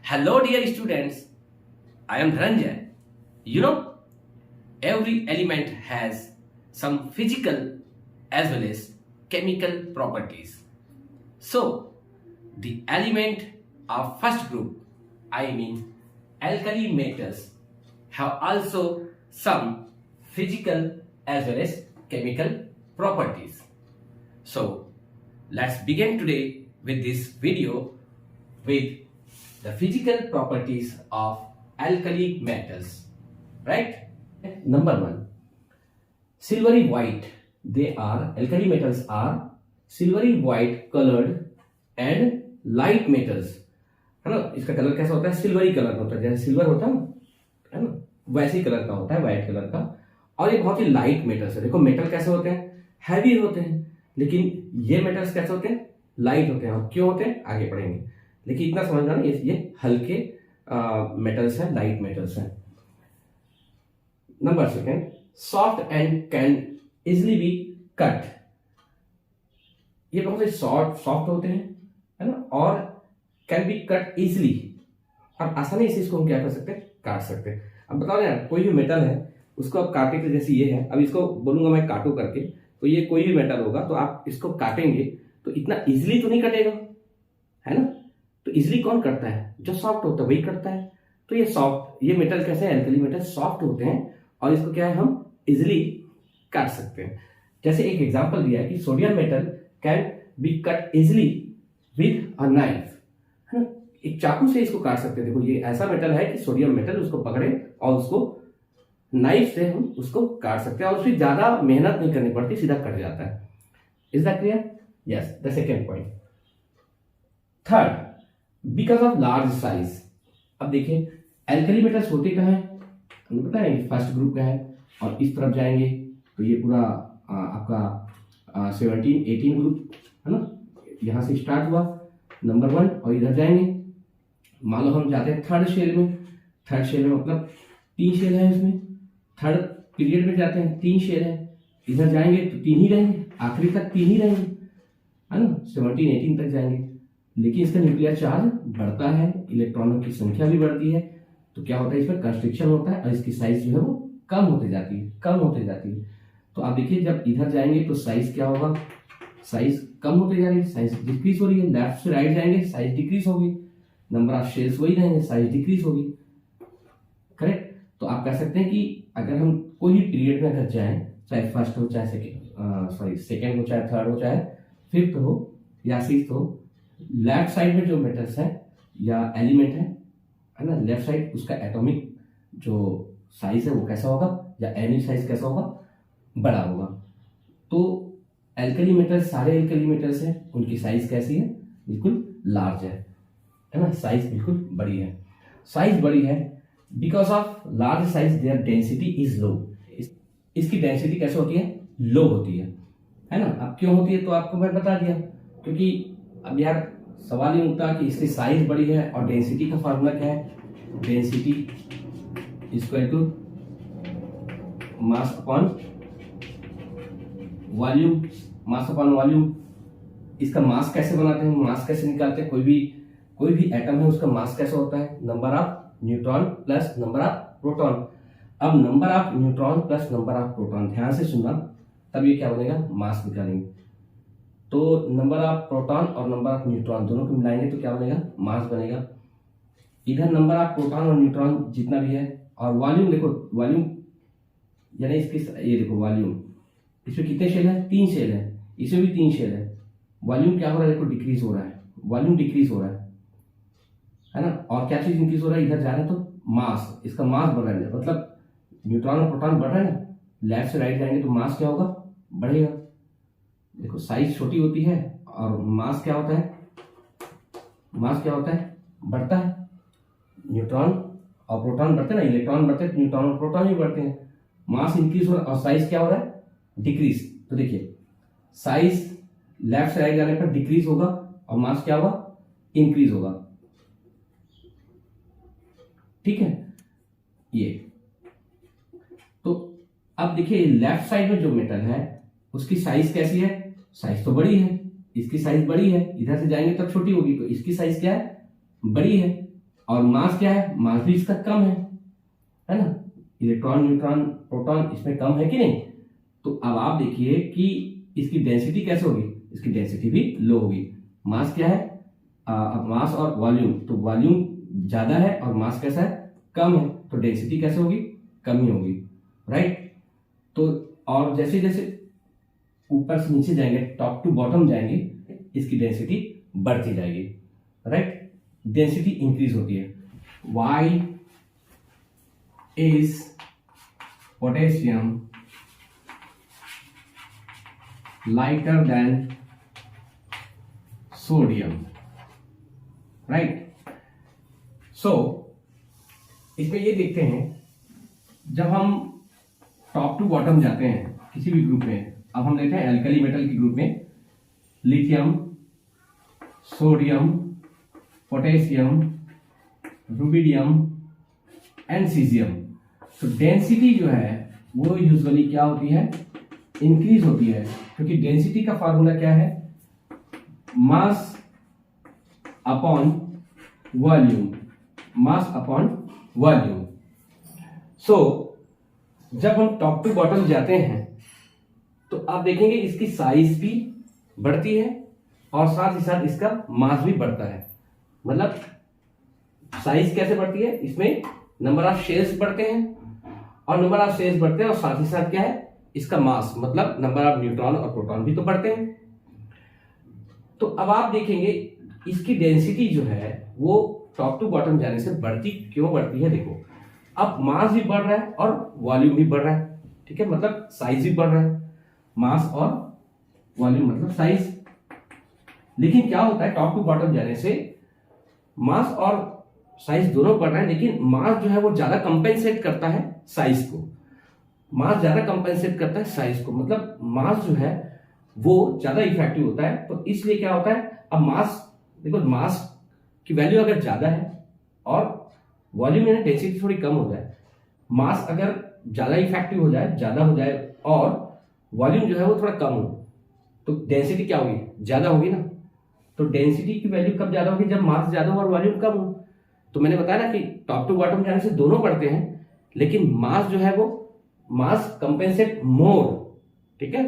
Hello, dear students. I am Dhananjay. Every element has some physical as well as chemical properties. So, the element of first group, I mean alkali metals, have also some physical as well as chemical properties. So, let's begin today with this video with the physical properties of alkali metals, right? Number one, silvery white. They are alkali metals are silvery white colored and light metals, है ना। इसका colour कैसा होता है? Silvery colour होता है, जैसे silver होता है ना, वैसे ही कलर का होता है, व्हाइट कलर का। और ये बहुत ही लाइट मेटल्स है। देखो मेटल कैसे होते हैं? हैवी होते हैं, लेकिन ये मेटल्स कैसे होते हैं? लाइट होते हैं। और क्यों होते हैं आगे पढ़ेंगे, लेकिन इतना समझना ना, ये हल्के मेटल्स हैं, लाइट मेटल्स हैं। Number second, soft and can easily be cut. ये बहुत से सॉफ्ट होते हैं, है ना, और कैन बी कट इजिली, और आसानी से इसको हम क्या कर सकते हैं? काट सकते हैं। अब बताओ ना, कोई भी मेटल है उसको आप काटे तो जैसे ये है, अब इसको बोलूंगा मैं काटू करके, तो ये कोई भी मेटल होगा तो आप इसको काटेंगे तो इतना इजिली तो नहीं कटेगा, है ना। तो इजिली कौन करता है? जो सॉफ्ट होता है वही करता है। तो ये मेटल कैसे है? अल्कली मेटल सॉफ्ट होते हैं और इसको क्या है, हम इजिली काट सकते हैं। जैसे एक एग्जांपल दिया है कि sodium metal can be cut easily with a knife, है ना। एक चाकू से इसको काट सकते हैं। देखो ये ऐसा मेटल है कि सोडियम मेटल, उसको पकड़े और उसको नाइफ से हम उसको काट सकते हैं और उसमें ज्यादा मेहनत नहीं करनी पड़ती, सीधा कट जाता है। Is that clear? Yes, the second point. Third, because of large size. अब देखिए एल्कली मेटल्स होते कहाँ है? हमें पता है फर्स्ट ग्रुप का है, और इस तरफ जाएंगे तो ये पूरा आपका 17-18 ग्रुप, है ना। यहां से स्टार्ट हुआ नंबर 1, और इधर जाएंगे, मान लो हम जाते हैं थर्ड शेल में। थर्ड शेल में मतलब 3 शेल है इसमें। थर्ड पीरियड में जाते हैं, 3 शेल है। इधर जाएंगे तो 3 ही रहेंगे, आखिरी तक 3 ही रहेंगे, है ना। 17-18 तक जाएंगे, लेकिन इसका न्यूक्लियर चार्ज बढ़ता है, इलेक्ट्रॉनों की संख्या भी बढ़ती है, तो क्या होता है, इसमें कंस्ट्रिक्शन होता है और इसकी साइज जो है वो कम होती जाती है। तो आप देखिए जब इधर जाएंगे तो साइज क्या होगा? साइज कम होते जा रही है, साइज डिक्रीज हो रही है। लेफ्ट से राइट जाएंगे, साइज डिक्रीज होगी। नंबर ऑफ शेल्स वही रहेंगे, साइज डिक्रीज होगी। करेक्ट? तो आप कह सकते हैं कि अगर हम कोई भी पीरियड में अगर जाएं, चाहे फर्स्ट हो, चाहे सेकेंड हो, चाहे थर्ड हो, चाहे फिफ्थ हो या सिक्स्थ हो, लेफ्ट साइड में जो मेटल्स है या एलिमेंट है ना, लेफ्ट साइड, उसका एटॉमिक जो साइज है वो कैसा होगा, या एटॉमिक साइज कैसा होगा? बड़ा होगा। तो एल्कली मेटल्स, सारे एल्कली मेटल्स हैं, उनकी साइज कैसी है? बिल्कुल लार्ज है ना, साइज बिल्कुल बड़ी है। साइज बड़ी है because of large size their density is low. इसकी डेंसिटी कैसे होती है? लो होती है ना। अब क्यों होती है तो आपको मैं बता दिया, क्योंकि अब यार सवाल ये उठता कि इसकी साइज बड़ी है और डेंसिटी का फॉर्मूला क्या है? Density equal to mass upon volume. Mass upon volume. इसका मास कैसे बनाते हैं, मास कैसे निकालते हैं? कोई भी एटम है उसका मास कैसे होता है? Number of neutron plus number of proton. अब number of neutron plus number of proton, ध्यान से सुनना, तब ये क्या बनेगा? मास निकालेंगे। तो नंबर ऑफ प्रोटॉन और नंबर ऑफ न्यूट्रॉन दोनों को मिलाएंगे तो क्या बनेगा? मास बनेगा। इधर नंबर ऑफ प्रोटॉन और न्यूट्रॉन जितना भी है, और वॉल्यूम देखो, वॉल्यूम यानी इसकी, ये देखो वॉल्यूम, इसमें कितने शेल है? 3 शेल है, इसमें भी 3 शेल है। वॉल्यूम क्या हो रहा है? देखो डिक्रीज हो रहा है, वॉल्यूम डिक्रीज हो रहा है ना। और क्या चीज इंक्रीज हो रहा है? इधर जा रहा है तो मास, इसका मास बढ़ रहा है, मतलब न्यूट्रॉन और प्रोटॉन बढ़ रहा है ना। लेफ्ट से राइट जाएंगे तो मास क्या होगा? बढ़ेगा। देखो साइज छोटी होती है और मास क्या होता है? मास क्या होता है? बढ़ता है। न्यूट्रॉन और प्रोटॉन बढ़ते हैं ना, इलेक्ट्रॉन बढ़ते हैं, न्यूट्रॉन और प्रोटॉन भी बढ़ते हैं। मास इंक्रीज हो रहा है और साइज क्या हो रहा है? डिक्रीज। तो देखिए साइज लेफ्ट से राइट जाने पर डिक्रीज होगा और मास क्या होगा? इंक्रीज होगा। ठीक है, ये तो अब देखिए लेफ्ट साइड में जो मेटल है उसकी साइज कैसी है? साइज तो बड़ी है, इसकी साइज बड़ी है। इधर से जाएंगे तब छोटी होगी, तो इसकी साइज क्या है? बड़ी है। और मास क्या है, मास भी इसका कम है ना, इलेक्ट्रॉन न्यूट्रॉन प्रोटॉन इसमें कम है कि नहीं। तो अब आप देखिए कि इसकी डेंसिटी कैसे होगी, इसकी डेंसिटी भी लो होगी। मास क्या है, अब मास और वॉल्यूम, तो वॉल्यूम ज्यादा है और मास कैसा है, कम है, तो डेंसिटी कैसे होगी, कम ही होगी, राइट। तो और जैसे जैसे ऊपर से नीचे जाएंगे, टॉप टू बॉटम जाएंगे, इसकी डेंसिटी बढ़ती जाएगी, राइट, डेंसिटी इंक्रीज होती है। Why is potassium lighter than sodium, right. So इसमें ये देखते हैं, जब हम टॉप टू बॉटम जाते हैं किसी भी ग्रुप में, अब हम लेते हैं एल्कली मेटल के ग्रुप में, lithium, sodium, potassium, rubidium and caesium. तो डेंसिटी जो है वो यूजुअली क्या होती है, इंक्रीज होती है, क्योंकि डेंसिटी का फॉर्मूला क्या है, mass upon volume, mass upon volume. So जब हम टॉप टू बॉटम जाते हैं तो आप देखेंगे इसकी साइज भी बढ़ती है और साथ ही साथ इसका मास भी बढ़ता है। मतलब साइज कैसे बढ़ती है, इसमें नंबर ऑफ शेयर्स बढ़ते हैं और नंबर ऑफ शेयर्स बढ़ते हैं और साथ ही साथ क्या है, इसका मास मतलब नंबर ऑफ न्यूट्रॉन और प्रोटॉन भी तो बढ़ते हैं। तो अब आप देखेंगे इसकी डेंसिटी जो है वो टॉप टू बॉटम जाने से बढ़ती क्यों बढ़ती है, देखो अब मास भी बढ़ रहा है और वॉल्यूम भी बढ़ रहा है, ठीक है, मतलब साइज भी बढ़ रहा है, मास और वॉल्यूम मतलब साइज। लेकिन क्या होता है, टॉप टू बॉटम जाने से मास और साइज दोनों बढ़ रहा है, लेकिन मास जो है वो ज्यादा कंपेंसेट करता है साइज को, मास ज्यादा कंपेंसेट करता है साइज को, मतलब मास जो है वो ज्यादा इफेक्टिव होता है। तो इसलिए क्या होता है, अब मास देखो, मास की वैल्यू अगर ज्यादा है और वॉल्यूम यानी डेंसिटी थोड़ी कम हो जाए, मास अगर ज्यादा इफेक्टिव हो जाए, ज्यादा हो जाए और वॉल्यूम जो है वो थोड़ा कम हो, तो डेंसिटी क्या होगी, ज्यादा होगी ना। तो डेंसिटी की वैल्यू कब ज्यादा होगी, जब मास ज्यादा हो और वॉल्यूम कम हो। तो मैंने बताया ना कि टॉप टू बॉटम जाने से दोनों बढ़ते हैं, लेकिन मास जो है वो मास कंपेंसेट मोर, ठीक है,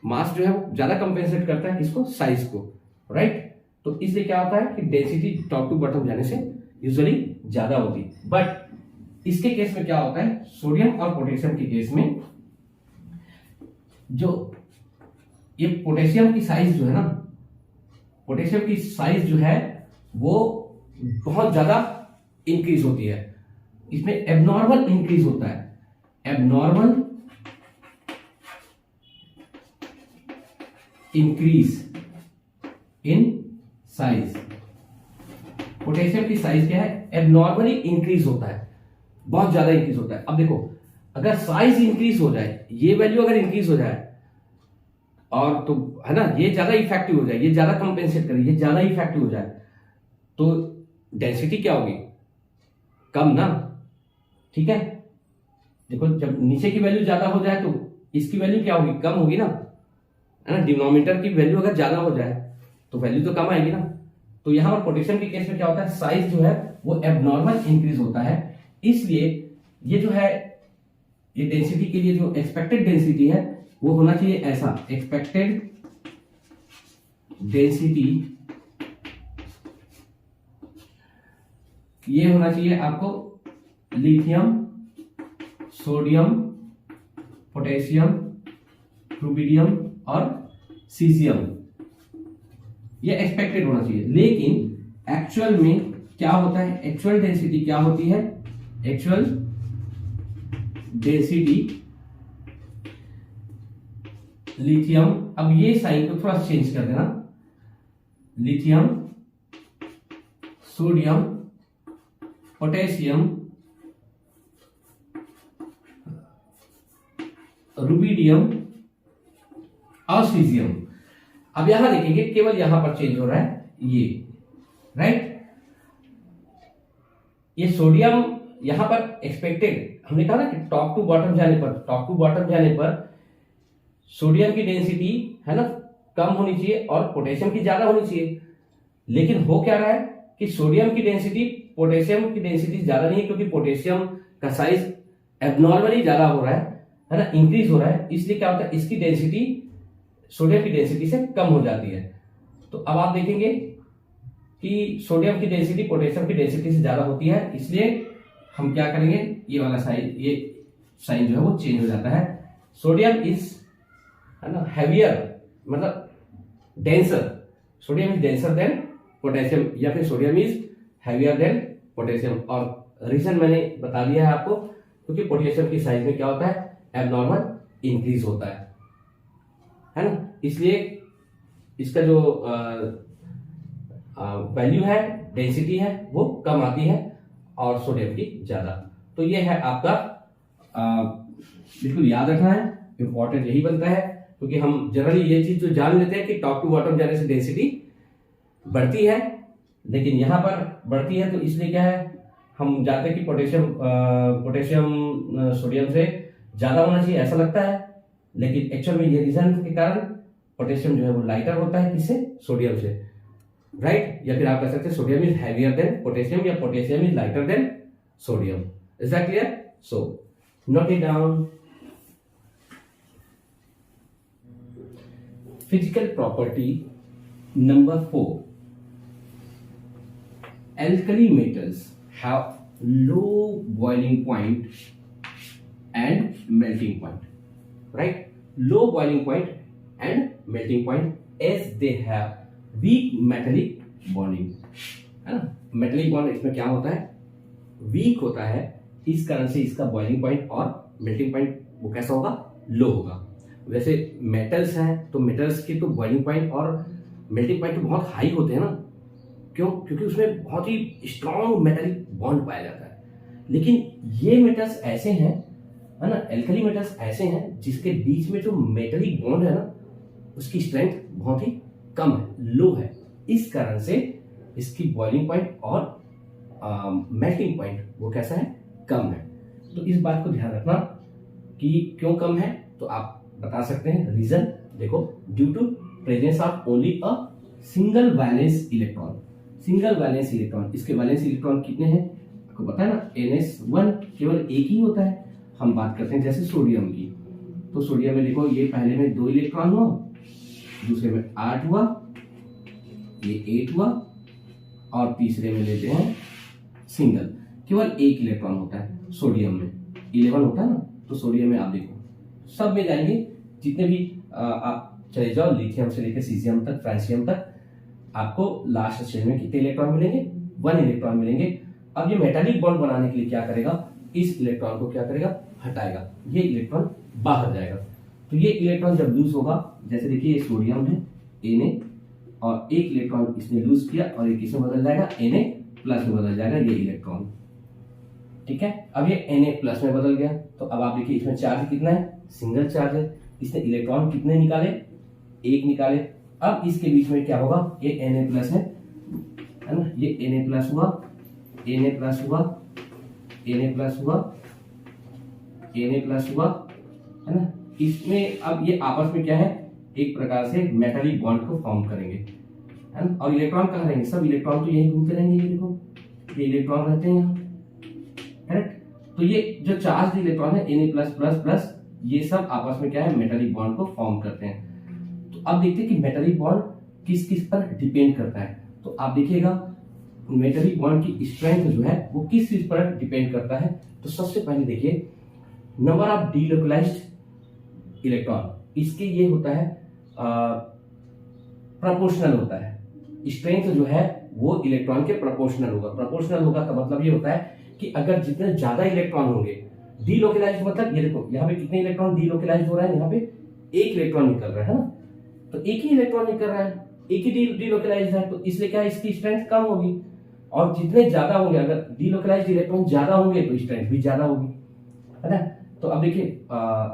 मास जो है वो ज्यादा कंपेंसेट करता है किसको, साइज को, राइट। तो इसलिए क्या होता है कि डेंसिटी टॉप टू बॉटम जाने से यूजुअली ज्यादा होती है। बट इसके केस में क्या होता है, सोडियम और पोटेशियम के केस में जो ये पोटेशियम की साइज जो है ना, पोटेशियम की साइज जो है वो बहुत ज्यादा इंक्रीज होती है, इसमें एबनॉर्मल इंक्रीज होता है, abnormal increase in size. Potassium की साइज क्या है, एबनॉर्मली इंक्रीज होता है, बहुत ज्यादा इंक्रीज होता है। अब देखो अगर साइज इंक्रीज हो जाए, ये वैल्यू अगर इंक्रीज हो जाए और तो है ना, ये ज्यादा इफेक्टिव हो जाए, ये ज्यादा कंपेंसेट करे, ये ज्यादा इफेक्टिव हो जाए, तो डेंसिटी क्या होगी, कम ना, ठीक है। देखो जब नीचे की वैल्यू ज्यादा हो जाए तो इसकी वैल्यू क्या होगी, कम होगी ना, है ना। डिनोमिनेटर की वैल्यू अगर ज्यादा हो जाए तो वैल्यू तो कम आएगी ना। तो यहां पर पोटेशियम के केस में क्या होता है, साइज जो है वो एबनॉर्मल इंक्रीज होता है, इसलिए ये जो है, ये डेंसिटी के लिए जो एक्सपेक्टेड डेंसिटी है वो होना चाहिए ऐसा, एक्सपेक्टेड डेंसिटी ये होना चाहिए आपको लिथियम, सोडियम, पोटेशियम, रुबिडियम और सीजियम, ये एक्सपेक्टेड होना चाहिए। लेकिन एक्चुअल में क्या होता है, एक्चुअल डेंसिटी क्या होती है, एक्चुअल डेंसिटी लिथियम, अब ये साइन को थोड़ा चेंज कर देना, लिथियम, सोडियम, पोटेशियम, रुबिडियम और सीजियम। अब यहां देखेंगे केवल यहां पर चेंज हो रहा है ये, राइट। ये सोडियम यहां पर एक्सपेक्टेड, हमने कहा ना कि टॉप टू बॉटम जाने पर, टॉप टू बॉटम जाने पर सोडियम की डेंसिटी है ना कम होनी चाहिए और पोटेशियम की ज्यादा होनी चाहिए। लेकिन हो क्या रहा है, कि सोडियम की डेंसिटी पोटेशियम की डेंसिटी ज्यादा नहीं है, क्योंकि पोटेशियम का साइज एबनॉर्मली ज्यादा हो रहा है ना, इंक्रीज हो रहा है, इसलिए क्या होता है इसकी डेंसिटी सोडियम की डेंसिटी से कम हो जाती है। तो अब आप देखेंगे कि सोडियम की डेंसिटी पोटेशियम की डेंसिटी से ज्यादा होती है, इसलिए हम क्या करेंगे, ये वाला साइन, ये साइन जो है वो चेंज हो जाता है। सोडियम इज, है ना, हैवियर, मतलब denser, sodium is denser then potassium, या फिर sodium is heavier than potassium. और रीजन मैंने बता दिया है आपको, क्योंकि पोटेशियम की साइज में क्या होता है, एबनॉर्मल इंक्रीज होता है ना, इसलिए इसका जो वैल्यू है, डेंसिटी है, वो कम आती है और सोडियम की ज्यादा। तो ये है आपका, बिल्कुल याद रखना है, इंपॉर्टेंट यही बनता है, क्योंकि हम जनरली ये चीज जो जान लेते हैं कि टॉप टू बॉटम जाने से डेंसिटी बढ़ती है, लेकिन यहां पर बढ़ती है, तो इसलिए क्या है, हम जानते हैं कि पोटेशियम सोडियम से ज्यादा होना चाहिए ऐसा लगता है, लेकिन एक्चुअल में ये रीजन के कारण पोटेशियम जो है वो लाइटर होता है, किससे, सोडियम से, राइट। या फिर आप कह सकते हैं sodium is heavier than potassium, या potassium is lighter than sodium. Is that clear? So note it down. Physical property number 4, alkali metals have low boiling point and melting point, right? Low boiling point and melting point as they have weak metallic bonding, है ना। metallic bond इसमें क्या होता है, week होता है, इस कारण से इसका बॉइलिंग पॉइंट और मेल्टिंग पॉइंट वो कैसा होगा, लो होगा। वैसे मेटल्स हैं तो मेटल्स के तो बॉइलिंग पॉइंट और मेल्टिंग पॉइंट तो बहुत हाई होते हैं ना, क्यों, क्योंकि उसमें बहुत ही स्ट्रॉन्ग मेटालिक बॉन्ड पाया जाता है। लेकिन ये मेटल्स ऐसे हैं, है ना, एल्कली मेटल्स ऐसे हैं जिसके बीच में जो मेटालिक बॉन्ड है ना, उसकी स्ट्रेंथ बहुत ही कम है, लो है, इस कारण से इसकी बॉइलिंग पॉइंट और मेल्टिंग पॉइंट वो कैसा है, कम है। तो इस बात को ध्यान रखना कि क्यों कम है, तो आप बता सकते हैं रीजन, देखो, due to presence of only a single valence electron. Single valence electron, इसके वैलेंस इलेक्ट्रॉन कितने हैं आपको पता है ना, NS1 केवल एक ही होता है। हम बात करते हैं जैसे सोडियम की, तो सोडियम में देखो ये पहले में 2 इलेक्ट्रॉन हुआ, दूसरे में 8 हुआ, ये 8 हुआ, और तीसरे में लेते हैं सिंगल, केवल 1 इलेक्ट्रॉन होता है सोडियम में, 11 होता है ना। तो सोडियम में आप देखो सब में जाएंगे, जितने भी आप चले जाओ लिथियम से लेकर सीजियम तक, फ्रांसियम तक, आपको लास्ट स्टेज में कितने इलेक्ट्रॉन मिलेंगे, 1 इलेक्ट्रॉन मिलेंगे। अब ये मेटालिक बॉन्ड बनाने के लिए क्या करेगा, इस इलेक्ट्रॉन को क्या करेगा, हटाएगा, ये इलेक्ट्रॉन बाहर जाएगा। तो ये इलेक्ट्रॉन जब लूज होगा, जैसे देखिए ये सोडियम है Na, और 1 इलेक्ट्रॉन इसने लूज किया और ये किसमें बदल जाएगा, Na प्लस में बदल जाएगा ये इलेक्ट्रॉन, ठीक है। अब ये Na प्लस में बदल गया, तो अब आप देखिए इसमें चार्ज कितना है, सिंगल चार्ज है, इसने इलेक्ट्रॉन कितने निकाले, 1 निकाले। अब इसके बीच में क्या होगा, ये Na प्लस है ना, ये Na प्लस हुआ, Na प्लस हुआ, Na प्लस हुआ, Na प्लस हुआ, है ना। इसमें अब ये आपस में क्या है, एक प्रकार से मेटालिक बॉन्ड को फॉर्म करेंगे, है ना। और इलेक्ट्रॉन कहाँ रहेंगे, सब इलेक्ट्रॉन तो यही घूमते रहेंगे, ये देखो ये इलेक्ट्रॉन रहते हैं यहाँ, करेक्ट। तो ये जो चार्ज इलेक्ट्रॉन है Na प्लस प्लस प्लस, ये सब आपस में क्या है, मेटालिक बॉन्ड को फॉर्म करते हैं। तो अब देखते हैं कि मेटालिक बॉन्ड किस किस पर डिपेंड करता है। तो आप देखिएगा मेटालिक बॉन्ड की स्ट्रेंथ जो है वो किस चीज पर डिपेंड करता है। तो सबसे पहले देखिए नंबर ऑफ डीलोकलाइज्ड इलेक्ट्रॉन, इसके ये होता है प्रोपोर्शनल होता है, स्ट्रेंथ जो है वो इलेक्ट्रॉन के प्रोपोर्शनल होगा। प्रोपोर्शनल होगा का मतलब ये होता है कि अगर जितने ज्यादा इलेक्ट्रॉन होंगे, डीलोकलाइज्ड मतलब ये देखो यहाँ पे कितने इलेक्ट्रॉन डीलोकलाइज्ड हो रहा है, यहाँ पे 1 इलेक्ट्रॉन निकल रहा है ना, तो 1 ही इलेक्ट्रॉन निकल रहा है, 1 ही डीलोकलाइज्ड है, तो इसलिए क्या है, इसकी स्ट्रेंथ कम होगी। और जितने ज्यादा होंगे, अगर डीलोकलाइज्ड इलेक्ट्रॉन ज्यादा होंगे तो स्ट्रेंथ भी ज्यादा होगी, है ना। तो अब देखिए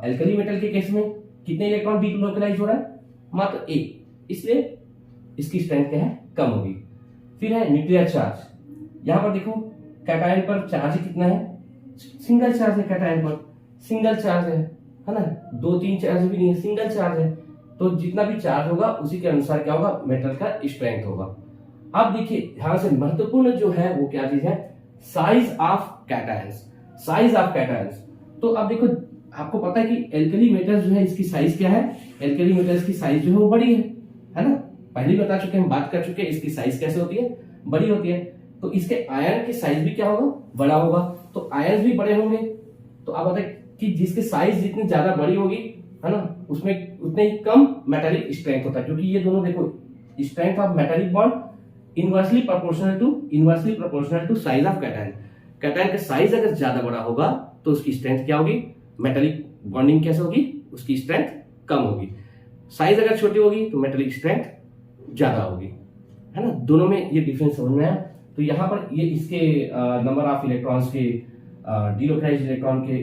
एल्कली मेटल के केस में कितने इलेक्ट्रॉन डीलोकलाइज्ड हो रहा है, मात्र 1, इसलिए इसकी स्ट्रेंथ क्या है, कम होगी। फिर है न्यूक्लियर चार्ज, यहां पर देखो कैटायन पर चार्ज कितना है, सिंगल चार्ज है, कैटायन पर सिंगल चार्ज है ना, 2-3 चार्ज भी नहीं है, सिंगल चार्ज है। तो जितना भी चार्ज होगा उसी के अनुसार क्या होगा, मेटल का स्ट्रेंथ होगा। अब देखिए यहां से महत्वपूर्ण जो है वो क्या चीज है, size of cations, size of cations. तो अब देखो आपको पता है कि एल्कली मेटल्स जो है इसकी साइज क्या है, एल्कली मेटल्स की साइज जो है वो बड़ी है ना, पहले बता चुके हैं, हम बात कर चुके हैं इसकी साइज कैसे होती है, बड़ी होती है। तो इसके आयन की साइज भी क्या होगा, बड़ा होगा, तो आयन भी बड़े होंगे। तो आप बताए कि जिसकी साइज जितनी ज्यादा बड़ी होगी है ना, उसमें उतने ही कम मेटालिक स्ट्रेंथ होता है, क्योंकि ये दोनों देखो strength of metallic bond inversely proportional to size of cation. Cation का साइज अगर ज्यादा बड़ा होगा तो उसकी स्ट्रेंथ क्या होगी, मेटालिक बॉन्डिंग कैसे होगी, उसकी स्ट्रेंथ कम होगी। साइज अगर छोटी होगी तो मेटालिक स्ट्रेंथ ज्यादा होगी, है ना। दोनों में ये डिफरेंस समझ में आया। तो यहाँ पर ये इसके नंबर ऑफ इलेक्ट्रॉन्स के डीलोकलाइज्ड इलेक्ट्रॉन के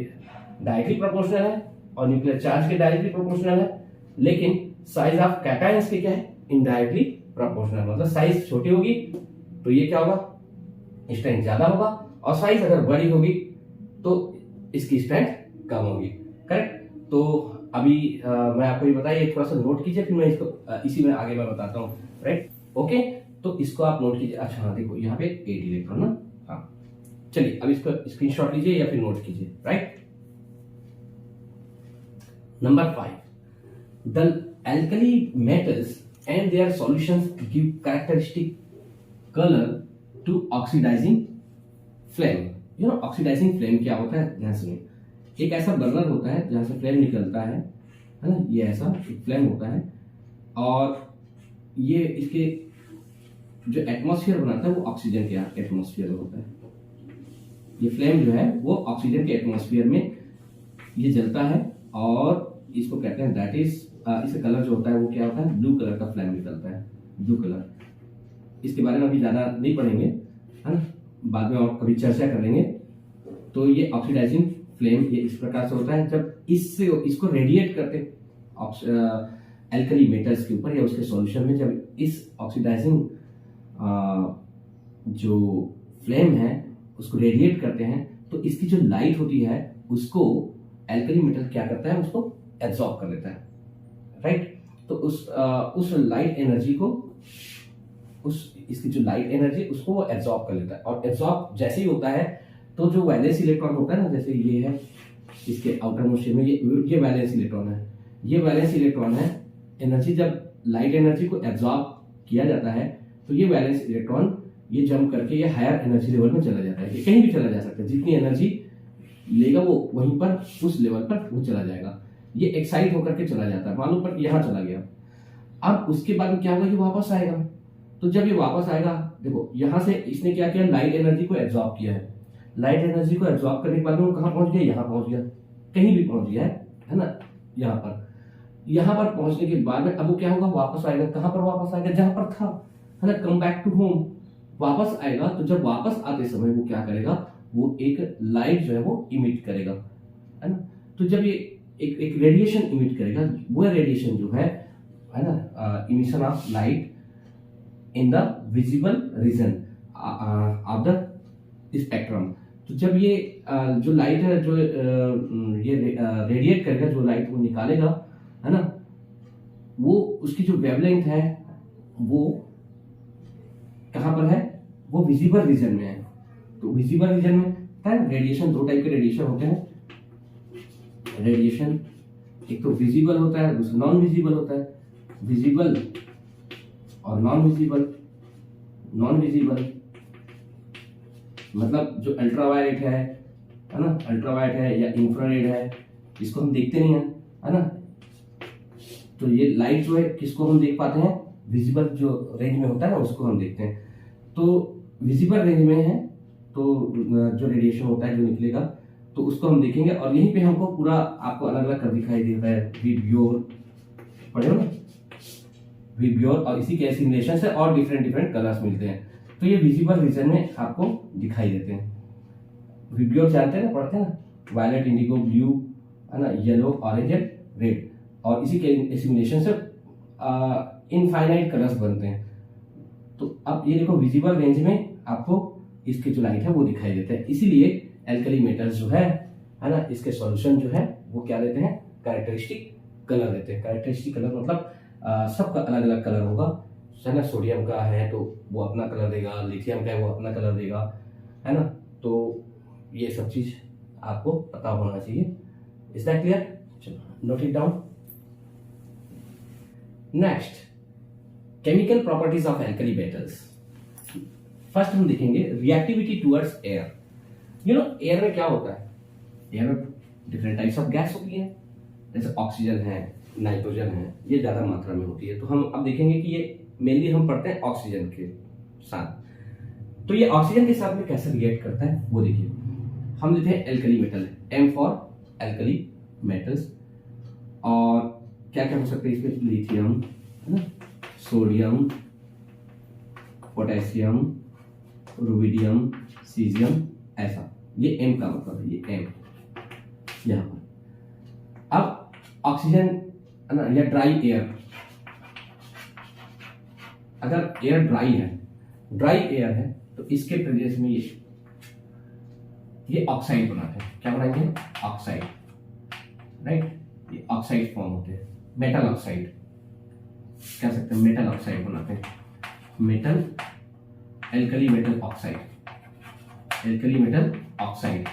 डायरेक्टली प्रोपोर्शनल है और न्यूक्लियर चार्ज के डायरेक्टली प्रोपोर्शनल है, लेकिन साइज ऑफ कैटायंस के क्या है, इनडायरेक्टली प्रोपोर्शनल। मतलब साइज छोटी होगी तो ये क्या होगा, स्ट्रेंथ ज्यादा होगा, और साइज अगर बड़ी होगी तो इसकी स्ट्रेंथ कम होगी। करेक्ट। तो अभी मैं आपको ये बताइए, थोड़ा सा नोट कीजिए, फिर मैं इसको इसी में आगे मैं बताता हूँ। Right, okay. तो इसको आप नोट कीजिए। अच्छा हाँ, देखो यहाँ पे 8 इलेक्ट्रॉन ना, हाँ चलिए अब इसको स्क्रीनशॉट लीजिए या फिर नोट कीजिए। Right, number 5, the alkali metals and their solutions give characteristic color to oxidizing flame। You know oxidizing flame क्या होता है, ध्यान सुनिए। एक ऐसा बर्नर होता है जहां से फ्लेम निकलता है ना, ये ऐसा एक फ्लेम होता है, और ये इसके जो एटमॉस्फेयर बनाता है वो ऑक्सीजन के एटमॉस्फेयर में होता है। ये फ्लेम जो है वो ऑक्सीजन के एटमॉस्फेयर में ये जलता है, और इसको कहते हैं दैट इज, इसका कलर जो होता है वो क्या होता है, ब्लू कलर का फ्लेम निकलता है, ब्लू कलर। इसके बारे में अभी ज्यादा नहीं पढ़ेंगे, है ना, बाद में और कभी चर्चा कर लेंगे। तो ये ऑक्सीडाइजिंग फ्लेम ये इस प्रकार से होता है, जब इसको रेडिएट करते एल्कली मेटल्स के ऊपर या उसके सॉल्यूशन में, जब इस ऑक्सीडाइजिंग जो फ्लेम है उसको रेडिएट करते हैं, तो इसकी जो लाइट होती है उसको एल्कली मेटल क्या करता है, उसको एब्जॉर्ब कर लेता है। राइट, तो उस लाइट एनर्जी को, इसकी जो लाइट एनर्जी उसको वो एब्जॉर्ब कर लेता है, और एब्जॉर्ब जैसे ही होता है तो जो वैलेंस इलेक्ट्रॉन होता है ना, जैसे ये है इसके आउटर मोस्ट में, ये वैलेंस इलेक्ट्रॉन है, ये वैलेंस इलेक्ट्रॉन है। एनर्जी जब लाइट एनर्जी को एब्जॉर्ब किया जाता है तो ये वैलेंस इलेक्ट्रॉन ये जंप करके ये हायर एनर्जी लेवल में चला जाता है, ये कहीं भी चला जा सकता है, जितनी एनर्जी लेगा वो वहीं पर उस लेवल पर वो चला जाएगा। ये एक्साइट होकर के चला जाता है, मालूम पर यहाँ चला गया। अब उसके बाद क्या होगा, ये वापस आएगा। तो जब ये वापस आएगा, देखो यहाँ से इसने क्या किया, लाइट एनर्जी को एब्जॉर्ब किया है। लाइट एनर्जी को एब्जॉर्ब करने के बाद में वो कहाँ पहुंच गया, यहाँ पहुंच गया, कहीं भी पहुंच गया है ना, यहाँ पर पहुंचने के बाद में अब वो क्या होगा, वापस आएगा। कहाँ पर वापस आएगा, जहां पर था, है ना, कम बैक टू होम, वापस आएगा। तो जब वापस आते समय वो क्या करेगा, वो एक लाइट जो है वो इमिट करेगा, है ना। तो जब ये एक रेडिएशन इमिट करेगा, वो रेडिएशन जो है ना, emission of light in the visible region of the spectrum. तो जब ये जो लाइट है, जो ये रेडिएट करेगा, जो लाइट वो निकालेगा, है ना, वो उसकी जो वेवलेंथ है वो कहां पर है, वो विजिबल रीजन में है। तो विजिबल रीजन में है रेडिएशन, दो टाइप के रेडिएशन होते हैं। रेडिएशन एक तो विजिबल होता है, दूसरा नॉन विजिबल होता है। विजिबल और नॉन विजिबल। नॉन विजिबल मतलब जो अल्ट्रावायलेट है ना, अल्ट्रावायलेट है या इंफ्रारेड है, इसको हम देखते नहीं है ना। तो ये लाइट जो है किसको हम देख पाते हैं, विजिबल जो रेंज में होता है ना उसको हम देखते हैं। तो विजिबल रेंज में है तो जो रेडिएशन होता है जो निकलेगा तो उसको हम देखेंगे, और यहीं पे हमको पूरा आपको अलग अलग कर दिखाई देता है। विब्योर पढ़े हो ना, विब्योर, और इसी के एसिमुलेशन से और डिफरेंट कलर्स मिलते हैं। तो ये विजिबल रीजन में आपको दिखाई देते हैं। विब्योर जानते हैं ना, पढ़ते हैं ना, वायलेट, इंडिगो, ब्लू, है ना, येलो, ऑरेंज एंड रेड, और इसी के एसिमुलेशन से इनफाइनाइट कलर्स बनते हैं। तो अब ये देखो विजिबल रेंज में आपको इसकी जो लाइट है वो दिखाई देता है। इसीलिए एल्कली मेटल्स जो है ना, इसके सॉल्यूशन जो है वो क्या देते हैं, कैरेक्टरिस्टिक कलर देते हैं। कैरेक्टरिस्टिक कलर मतलब सबका अलग अलग कलर होगा। है ना, सोडियम का है तो वो अपना कलर देगा, लिथियम का है वो अपना कलर देगा, है ना। तो ये सब चीज आपको पता होना चाहिए। Is that clear? चलो note it down. Next, chemical properties of alkali metals. First हम देखेंगे reactivity towards air. You know air में क्या होता है, एयर में डिफरेंट टाइप्स ऑफ गैस होती है, जैसे ऑक्सीजन है, नाइट्रोजन है, ये ज्यादा मात्रा में होती है। तो हम अब देखेंगे कि ये मेनली हम पढ़ते हैं ऑक्सीजन के साथ। तो ये ऑक्सीजन के साथ में कैसे रिएक्ट करता है वो देखिए। हम लेते हैं alkali metal, M for alkali metals, और क्या क्या हो सकते हैं इसमें, लिथियम, है ना, सोडियम, पोटेशियम, रुबिडियम, सीजियम, ऐसा। ये एम का मतलब है, ये एम यहां पर। अब ऑक्सीजन है ना, या ड्राई एयर, अगर एयर ड्राई एयर है तो इसके प्रेजेंस में ये ऑक्साइड बनाते हैं। क्या बनाएंगे? Oxide, right. ये ऑक्साइड फॉर्म होते हैं, मेटल ऑक्साइड कह सकते हैं, मेटल ऑक्साइड बनाते हैं, metal, alkali metal oxide, alkali metal oxide,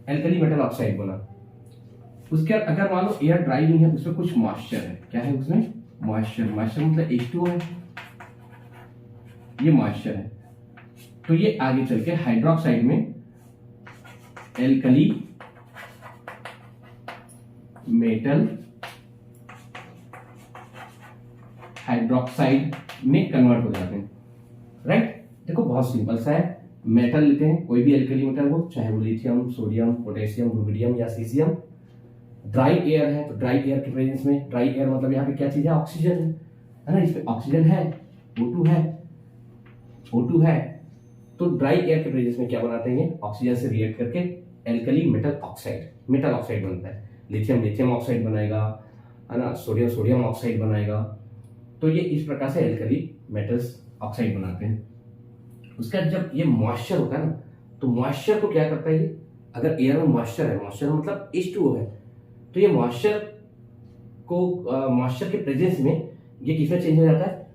alkali metal oxide बना। उसके बाद अगर मान लो एयर ड्राई नहीं है, उसमें कुछ मॉइस्चर है, क्या है उसमें? मॉइस्चर। मॉइस्चर मतलब H2O है, ये मॉइस्चर है। तो ये आगे चल के हाइड्रोक्साइड में, एल्कली मेटल हाइड्रोक्साइड में कन्वर्ट हो जाते हैं, राइट। देखो बहुत सिंपल सा है, मेटल लेते हैं, कोई भी एल्कली मेटल हो, चाहे वो लिथियम, सोडियम, पोटेशियम, रुबिडियम या सीजियम। ड्राई एयर है तो ड्राई एयर के प्रेजेंस में, ड्राई एयर मतलब यहाँ पे क्या चीज है? ऑक्सीजन है ना, इसमें ऑक्सीजन है, O2 है, O2 है। तो ड्राई एयर के प्रेजेंस में क्या बनाते हैं? ऑक्सीजन से रिएक्ट करके एल्कली मेटल ऑक्साइड बनता है। लिथियम ऑक्साइड बनाएगा, है ना, सोडियम ऑक्साइड बनाएगा। तो ये इस प्रकार से एल्कली मेटल्स ऑक्साइड बनाते हैं। उसका जब ये मॉइस्चर होता है ना, तो मॉइस्चर को क्या करता है, ये अगर एयर में मॉइस्चर है, मॉइस्चर मतलब H2O है, तो ये मॉइस्चर के प्रेजेंस में ये किसमें चेंज हो जाता है?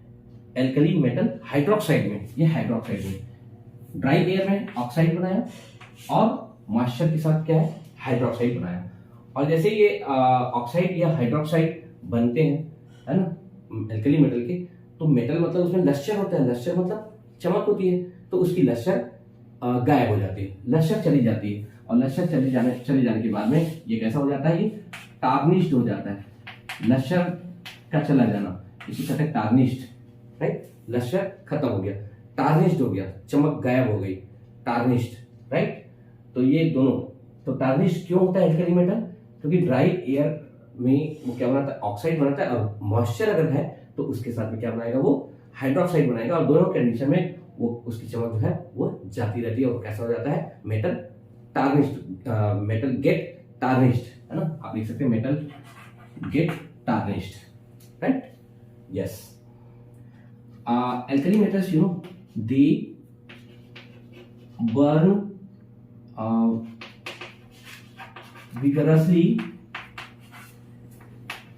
एल्कली मेटल हाइड्रोक्साइड में। ये हाइड्रोक्साइड में ड्राई एयर में ऑक्साइड बनाया और मॉइस्चर के साथ क्या है? हाइड्रोक्साइड बनाया। और जैसे ये ऑक्साइड या हाइड्रोक्साइड बनते हैं, है ना, एल्कली मेटल के, तो मेटल मतलब उसमें लश्चर होता है, लश्चर मतलब चमक होती है, तो उसकी लश्चर गायब हो जाती है, लश्चर चली जाती है। और लश्चर चले जाने के बाद में ये कैसा हो जाता है? ये टार्निश्ड हो जाता है। लश्चर का चला जाना इसी कहते हैं टार्निश्ड, राइट। लश्चर खत्म हो गया, टार्निश्ड हो गया, चमक गायब हो गई, टार्निश्ड, राइट। तो ये दोनों, तो टार्निश्ड क्यों होता है एल्कली मेटल? क्योंकि ड्राई एयर में वो क्या बनाता है? ऑक्साइड बनाता है। और मॉइस्चर अगर है तो उसके साथ में क्या बनाएगा? वो हाइड्रोक्साइड बनाएगा। और दोनों कंडीशन में वो उसकी चमक जो है वो जाती रहती है और कैसा हो जाता है? Metal tarnished, metal get tarnished, है ना। आप लिख सकते हैं metal get tarnished, right. Yes, alkali metals, you know, they burn vigorously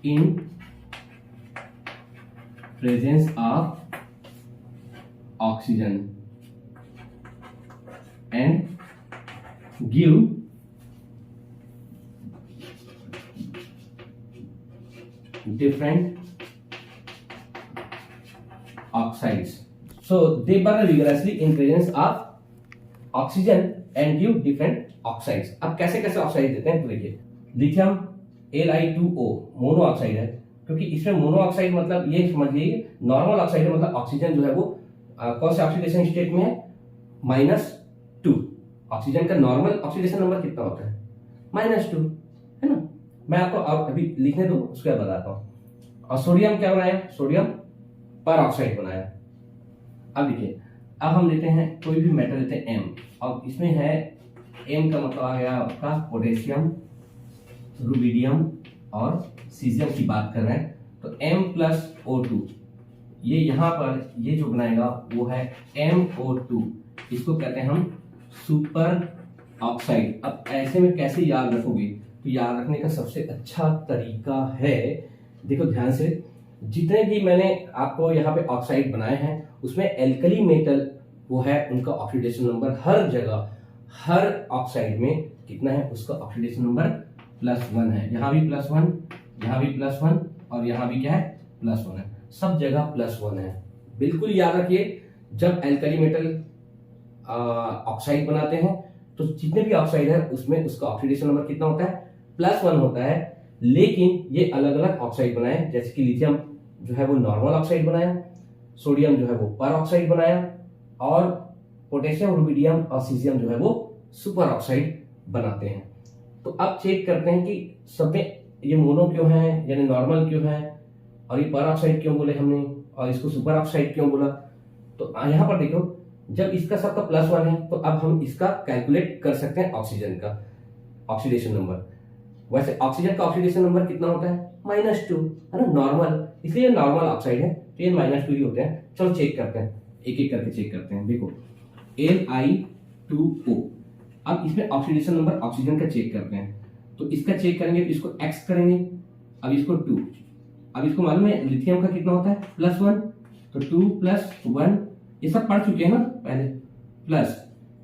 in presence of oxygen and give different oxides. So they burn vigorously in presence of oxygen and give different oxides. अब कैसे कैसे oxide देते हैं तो देखिए, lithium Li2O mono oxide है, क्योंकि इसमें मोनो ऑक्साइड मतलब ये समझ लीजिए नॉर्मल ऑक्साइड है, मतलब ऑक्सीजन जो है वो कौन से ऑक्सीडेशन स्टेट में है? -2। ऑक्सीजन का नॉर्मल ऑक्सीडेशन नंबर कितना होता है? -2, है ना। मैं आपको अभी लिखने दो, उसके बाद बताता हूँ। और सोडियम क्या बनाया? सोडियम पर ऑक्साइड बनाया। अब देखिए, अब हम लेते हैं कोई भी मेटल लेते हैं M, और इसमें है M का मतलब आ गया आपका पोटेशियम, रुबिडियम और सीजियम की बात कर रहे हैं, तो M+O2, ये यहाँ पर ये जो बनाएगा वो है MO2, इसको कहते हैं हम सुपर ऑक्साइड। अब ऐसे में कैसे याद रखोगे? तो याद रखने का सबसे अच्छा तरीका है, देखो ध्यान से, जितने भी मैंने आपको यहाँ पे ऑक्साइड बनाए हैं उसमें एल्कली मेटल वो है उनका ऑक्सीडेशन नंबर हर जगह, हर ऑक्साइड में कितना है, उसका ऑक्सीडेशन नंबर +1 है। यहाँ भी +1, यहाँ भी +1 और यहाँ भी क्या है, +1 है, सब जगह +1 है। बिल्कुल याद रखिए, जब एल्कली मेटल ऑक्साइड बनाते हैं तो जितने भी ऑक्साइड है उसमें उसका ऑक्सीडेशन नंबर कितना होता है, +1 होता है। लेकिन ये अलग अलग ऑक्साइड बनाए, जैसे कि लिथियम जो है वो नॉर्मल ऑक्साइड बनाया, सोडियम जो है वो पर ऑक्साइड बनाया, और पोटेशियम, रुबिडियम और सीजियम जो है वो सुपर ऑक्साइड बनाते हैं। तो अब चेक करते हैं कि सब में ये मोनो क्यों है, यानी नॉर्मल क्यों है, और ये पर ऑक्साइड क्यों बोले हमने, और इसको सुपर ऑक्साइड क्यों बोला। तो यहाँ पर देखो, जब इसका सबका +1 है तो अब हम इसका कैलकुलेट कर सकते हैं ऑक्सीजन का ऑक्सीडेशन नंबर। वैसे ऑक्सीजन का ऑक्सीडेशन नंबर कितना होता है, -2, है ना, नॉर्मल, इसलिए नॉर्मल ऑक्साइड है तो ये -2 ही होते हैं। चलो चेक करते हैं, एक एक करके चेक करते हैं। देखो Li2O, अब इसमें ऑक्सीडेशन नंबर ऑक्सीजन का चेक करते हैं। तो इसका चेक करेंगे तो इसको X करेंगे, अब इसको 2, अब इसको मालूम है लिथियम का कितना होता है, +1, तो 2 + 1, ये सब पढ़ चुके हैं ना पहले, प्लस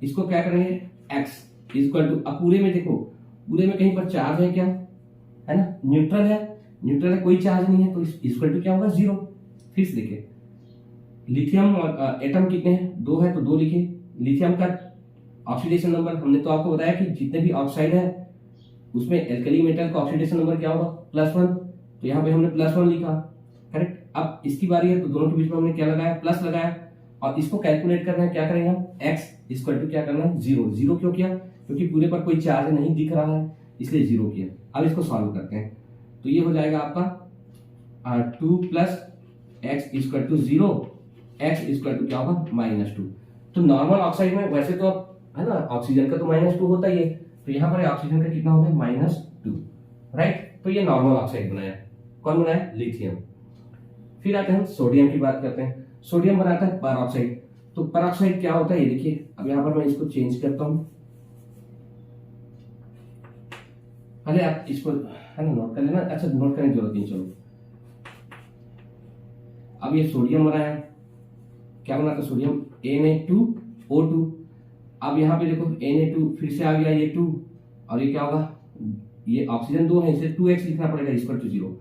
इसको क्या करेंगे x इक्वल टू, अब पूरे में देखो, पूरे में कहीं पर चार्ज है क्या, है ना, न्यूट्रल है, न्यूट्रल है, कोई चार्ज नहीं है, तो इक्वल टू क्या होगा, 0। फिर से देखिए लिथियम और एटम कितने हैं, 2 है तो 2 लिखे। लिथियम का ऑक्सीडेशन नंबर हमने तो आपको बताया कि जितने भी ऑक्साइड है उसमें एल्कली मेटल का ऑक्सीडेशन नंबर क्या होगा, +1, तो यहाँ पे हमने +1 लिखा, करेक्ट। अब इसकी बारी है तो दोनों के बीच में हमने क्या लगाया, प्लस लगाया, और इसको कैलकुलेट करना है, क्या करेंगे हम, x इक्वल टू क्या करना है, 0। 0 क्यों किया, क्योंकि पूरे पर कोई चार्ज नहीं दिख रहा है इसलिए 0 किया। अब इसको सॉल्व करते हैं तो ये हो जाएगा आपका 2 + x equal to 0, x equal to क्या होगा, -2। तो नॉर्मल ऑक्साइड में वैसे तो है ना ऑक्सीजन का तो -2 होता ही है, तो यहाँ पर ऑक्सीजन का कितना हो गया, -2, राइट। तो ये नॉर्मल ऑक्साइड बनाया, कौन बनाया, लिथियम। फिर आते हैं सोडियम की बात करते हैं। सोडियम बनाता है पर ऑक्साइड। तो पर ऑक्साइड क्या होता है ये देखिए, अब यहाँ पर मैं इसको चेंज करता हूं, पहले आप इसको है ना नोट कर लेना, अच्छा नोट करने की जरूरत नहीं, चलो। अब ये सोडियम बनाया, क्या बना था सोडियम, Na2O2। अब यहाँ पे देखो Na2 फिर से आ गया ये 2, और ये क्या होगा, ये ऑक्सीजन 2 है, इसे 2x लिखना पड़ेगा इक्वल टू 0।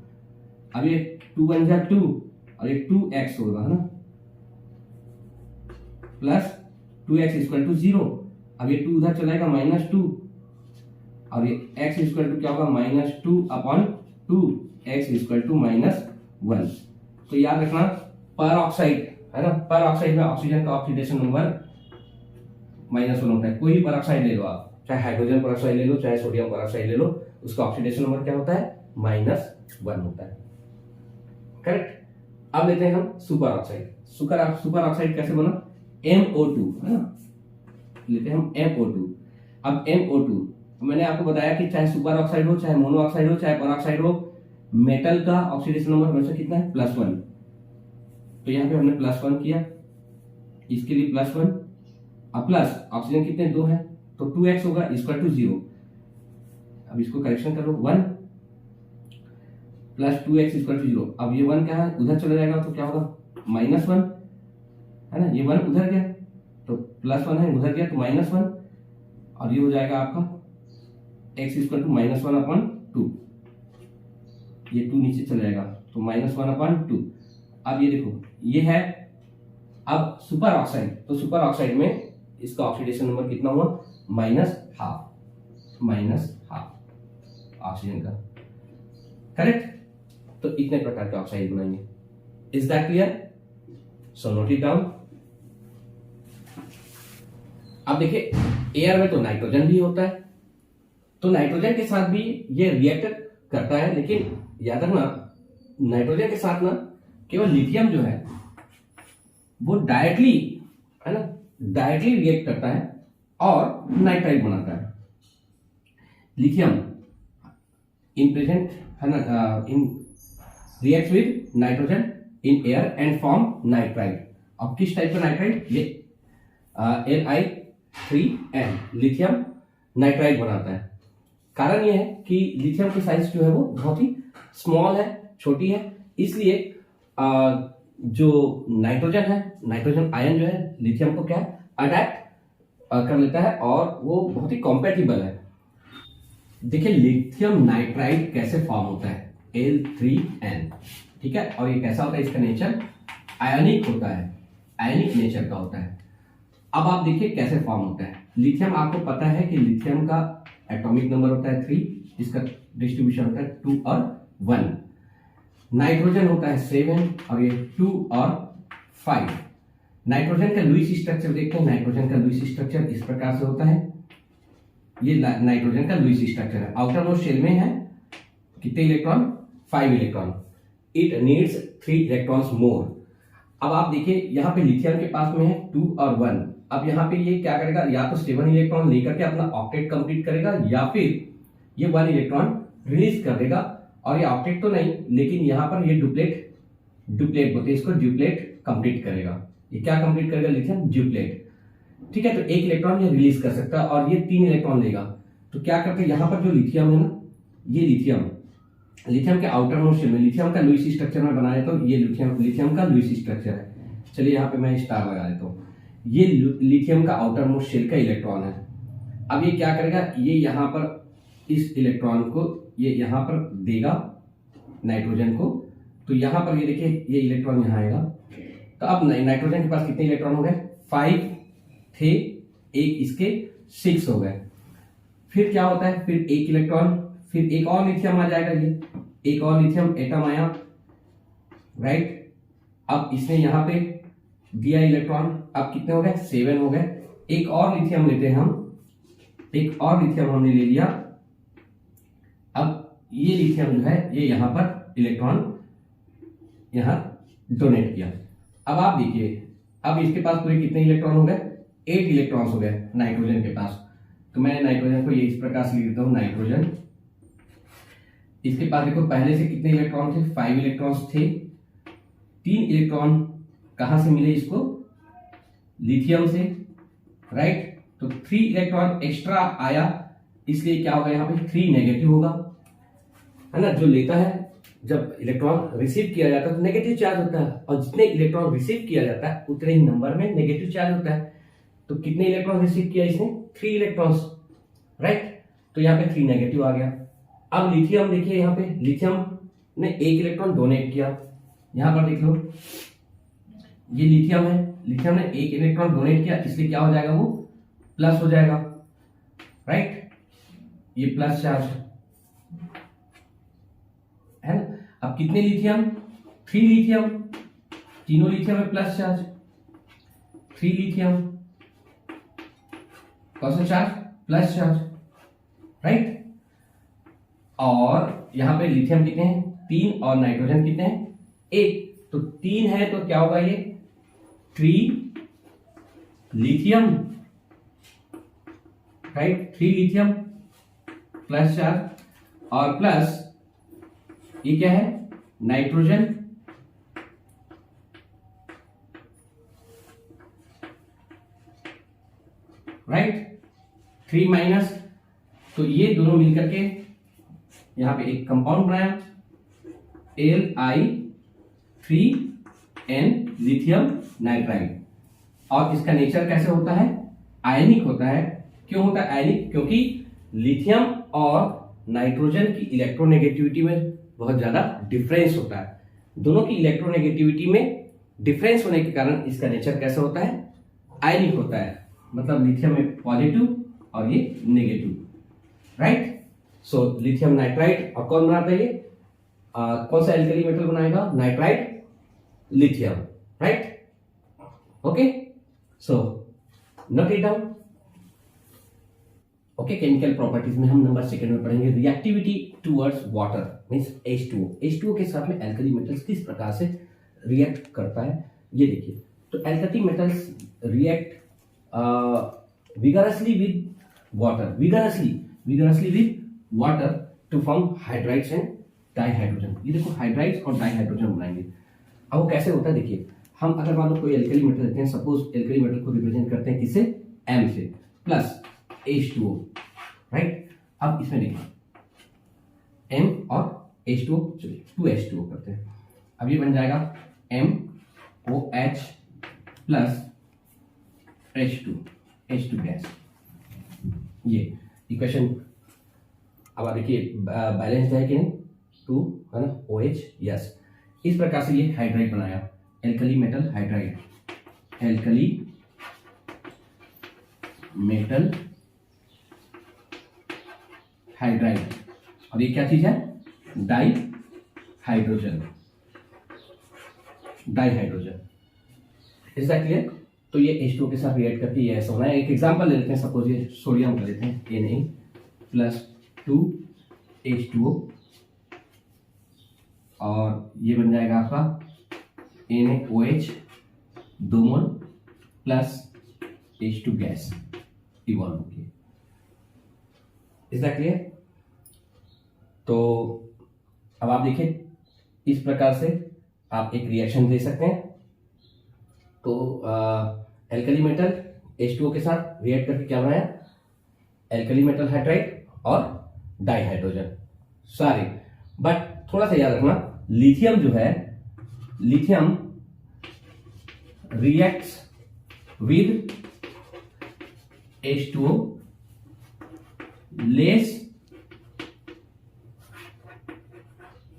अब ये 2 × 2 और ये 2x होगा, है ना, प्लस 2x इक्वल टू 0। अब ये 2 उधर चलाएगा, -2, और ये x इक्वल टू क्या होगा, -2/2, x इक्वल टू -1। तो याद रखना पर ऑक्साइड, है ना, पर ऑक्साइड में ऑक्सीजन का ऑक्सीडेशन नंबर -1 होता है। कोई पर ऑक्साइड ले लो आप, चाहे हाइड्रोजन पर ऑक्साइड ले लो, चाहे सोडियम पर ऑक्साइड ले लो, उसका ऑक्सीडेशन नंबर क्या होता है, -1 होता है, करेक्ट। अब लेते हैं हम सुपर ऑक्साइड। सुपर ऑक्साइड कैसे बना, MO2, है ना, लेते हैं हम MO2। अब MO2 मैंने आपको बताया कि चाहे सुपर ऑक्साइड हो, चाहे मोनो ऑक्साइड हो, चाहे पर ऑक्साइड हो, मेटल का ऑक्सीडेशन नंबर हमेशा कितना है, +1। तो यहाँ पे हमने +1 किया, इसके लिए +1, अब प्लस ऑक्सीजन कितने, 2 है, तो 2x होगा इक्वल टू 0। अब इसको करेक्शन कर लो, 1 + 2x इक्वल टू 0। अब ये 1 क्या है, उधर चला जाएगा तो क्या होगा, -1, है ना, ये 1 उधर गया तो +1 है, उधर गया तो -1, और ये हो जाएगा आपका x इक्वल टू -1/2। ये 2 नीचे चला जाएगा तो -1/2। अब ये देखो ये है अब सुपर ऑक्साइड, तो सुपर ऑक्साइड में इसका ऑक्सीडेशन नंबर कितना हुआ, -12 ऑक्सीजन का, करेक्ट। तो इतने प्रकार के ऑक्साइड बनाएंगे। Is that clear, so note it down. अब देखिए एयर में तो नाइट्रोजन भी होता है, तो नाइट्रोजन के साथ भी ये रिएक्ट करता है, लेकिन याद रखना नाइट्रोजन के साथ ना केवल लिथियम जो है वो डायरेक्टली, है ना, डायरेक्टली रिएक्ट करता है और नाइट्राइड बनाता है। लिथियम इन प्रेजेंट, है ना, in reacts with nitrogen in air and form nitride. अब किस टाइप का नाइट्राइड, ये Li3N लिथियम नाइट्राइड बनाता है। कारण यह है कि लिथियम की साइज जो है वो बहुत ही स्मॉल है, छोटी है, इसलिए जो नाइट्रोजन है, नाइट्रोजन आयन जो है लिथियम को क्या है अडेप्ट कर लेता है और वो बहुत ही कॉम्पेटिबल है। देखिए लिथियम नाइट्राइड कैसे फॉर्म होता है, L3N, ठीक है, और ये कैसा होता है, इसका नेचर आयनिक होता है, आयनिक नेचर का होता है। अब आप देखिए कैसे फॉर्म होता है। लिथियम आपको पता है कि लिथियम का एटॉमिक नंबर होता है 3, इसका डिस्ट्रीब्यूशन होता है 2 और 1। नाइट्रोजन होता है 7 और ये 2 और 5। नाइट्रोजन का लुईस स्ट्रक्चर देखते हैं। नाइट्रोजन का लुईस स्ट्रक्चर इस प्रकार से होता है, ये नाइट्रोजन का लुईस स्ट्रक्चर है। आउटर मोस्ट शेल में है कितने electron, 5 electron. It needs 3 electrons more. अब आप देखिए यहाँ पे लिथियम के पास में है 2 और 1। अब यहाँ पे ये क्या करेगा, या तो 7 इलेक्ट्रॉन लेकर के अपना ऑक्टेट कंप्लीट करेगा या फिर ये 1 इलेक्ट्रॉन रिलीज कर देगा। और ये ऑक्टेट तो नहीं, लेकिन यहाँ पर ये डुप्लेट बोलते हैं इसको, डुप्लेट कंप्लीट करेगा। ये क्या कंप्लीट करेगा, लिथियम डुप्लेट, ठीक है। तो 1 इलेक्ट्रॉन ये रिलीज कर सकता है और ये 3 इलेक्ट्रॉन लेगा। तो क्या करते हैं, यहाँ पर जो लिथियम है ना, ये लिथियम के आउटर मोस्ट में लिथियम का लुईस स्ट्रक्चर में बनाया तो ये लिथियम का लुईस स्ट्रक्चर है। चलिए यहाँ पे मैं स्टार लगा देता हूँ। ये लिथियम का आउटर मोस्ट शेल का इलेक्ट्रॉन है। अब ये क्या करेगा, ये यहाँ पर इस इलेक्ट्रॉन को ये यहाँ पर देगा नाइट्रोजन को। तो यहाँ पर ये देखिए ये इलेक्ट्रॉन यहाँ आएगा। तो अब नाइट्रोजन के पास कितने इलेक्ट्रॉन हो गए, 5 थे, एक इसके 6 हो गए। फिर क्या होता है, फिर 1 इलेक्ट्रॉन, फिर एक और लिथियम आ जाएगा, ये एक और लिथियम एटम आया, राइट। अब इसने यहाँ पे दिया इलेक्ट्रॉन, अब कितने हो गए, 7 हो गए। एक और लिथियम लेते हैं हम, एक और लिथियम हमने ले लिया। अब ये लिथियम जो है ये यहाँ पर इलेक्ट्रॉन यहाँ डोनेट किया। अब आप देखिए, अब इसके पास पूरे कितने इलेक्ट्रॉन हो गए, 8 इलेक्ट्रॉन्स हो गए नाइट्रोजन के पास। तो मैं नाइट्रोजन को ये इस प्रकार से लिख देता हूँ, नाइट्रोजन। इसके पास देखो पहले से कितने इलेक्ट्रॉन थे, 5 इलेक्ट्रॉन्स थे। 3 इलेक्ट्रॉन कहां से मिले इसको, लिथियम से, राइट। तो 3 इलेक्ट्रॉन एक्स्ट्रा आया, इसलिए क्या होगा, यहाँ पे 3 नेगेटिव होगा, है ना। जो लेता है, जब इलेक्ट्रॉन रिसीव किया जाता है तो नेगेटिव चार्ज होता है, और जितने इलेक्ट्रॉन रिसीव किया जाता है उतने ही नंबर में नेगेटिव चार्ज होता है। तो कितने इलेक्ट्रॉन रिसीव किया इसने, 3 इलेक्ट्रॉन्स, राइट। तो यहाँ पे 3 नेगेटिव आ गया। अब लिथियम देखिए, यहाँ पे लिथियम ने 1 इलेक्ट्रॉन डोनेट किया, यहां पर देख लो ये लिथियम है, लिथियम ने 1 इलेक्ट्रॉन डोनेट किया, इसलिए क्या हो जाएगा, वो प्लस हो जाएगा, राइट। ये प्लस चार्ज है ना। अब कितने लिथियम, 3 लिथियम, तीनों लिथियम में प्लस चार्ज, 3 लिथियम, कौन सा चार्ज, प्लस चार्ज, राइट। और यहां पे लिथियम कितने हैं, 3, और नाइट्रोजन कितने हैं, 1। तो 3 है तो क्या होगा, ये 3 lithium, right, 3 lithium plus charge, और प्लस ये क्या है, नाइट्रोजन, राइट, 3 माइनस। तो ये दोनों मिलकर के यहां पे एक कंपाउंड बनाया, Li3N लिथियम नाइट्राइड। और इसका नेचर कैसे होता है, आयनिक होता है। क्यों होता है आयनिक, क्योंकि लिथियम और नाइट्रोजन की इलेक्ट्रोनेगेटिविटी में बहुत ज्यादा डिफरेंस होता है। दोनों की इलेक्ट्रोनेगेटिविटी में डिफरेंस होने के कारण इसका नेचर कैसा होता है, आयनिक होता है। मतलब लिथियम में पॉजिटिव और ये negative, right. So lithium nitride, और कौन बनाता है ये, कौन सा एल्कली मेटल बनाएगा, nitride lithium, right. Okay, so note it down. Okay, chemical properties में हम नंबर 2 में पढ़ेंगे reactivity towards water, means H2O। H2O के साथ में एल्कली मेटल्स किस प्रकार से रिएक्ट करता है, ये देखिए। तो alkali metals react vigorously with water to form hydrides and dihydrogen. ये देखो हाइड्राइड्स और डाइहाइड्रोजन बनाएंगे। अब वो कैसे होता है, देखिए हम अगर मान लो कोई एल्कली मेटल लेते हैं, सपोज एल्कली मेटल को रिप्रेजेंट करते हैं किससे, M से, प्लस H2O, राइट। अब इसमें देखिए M और H2O, चलिए 2H2O करते हैं। अब ये बन जाएगा MOH प्लस H2 गैस। ये इक्वेशन अब आप देखिए बैलेंस्ड है कि नहीं, 2 है ना, OH, यस। इस प्रकार से ये हाइड्राइड बनाया, alkali metal hydride, alkali metal hydride. और ये क्या चीज है, di hydrogen. Is that clear? तो ये H2O के साथ रिएक्ट करके ये ऐसा होना है। एक एग्जांपल ले लेते हैं, सपोज ये सोडियम कर लेते हैं, Na प्लस 2H2O, और ये बन जाएगा आपका NaOH 2 मोल प्लस H2 गैस इवॉल्व होगी। Is that clear? तो अब आप देखिए इस प्रकार से आप एक रिएक्शन दे सकते हैं। तो एल्कली मेटल H2O के साथ रिएक्ट करके क्या बनाया, एल्कली मेटल हाइड्राइड और डाई हाइड्रोजन सारे। बट थोड़ा सा याद रखना, लिथियम जो है, lithium reacts with H2O less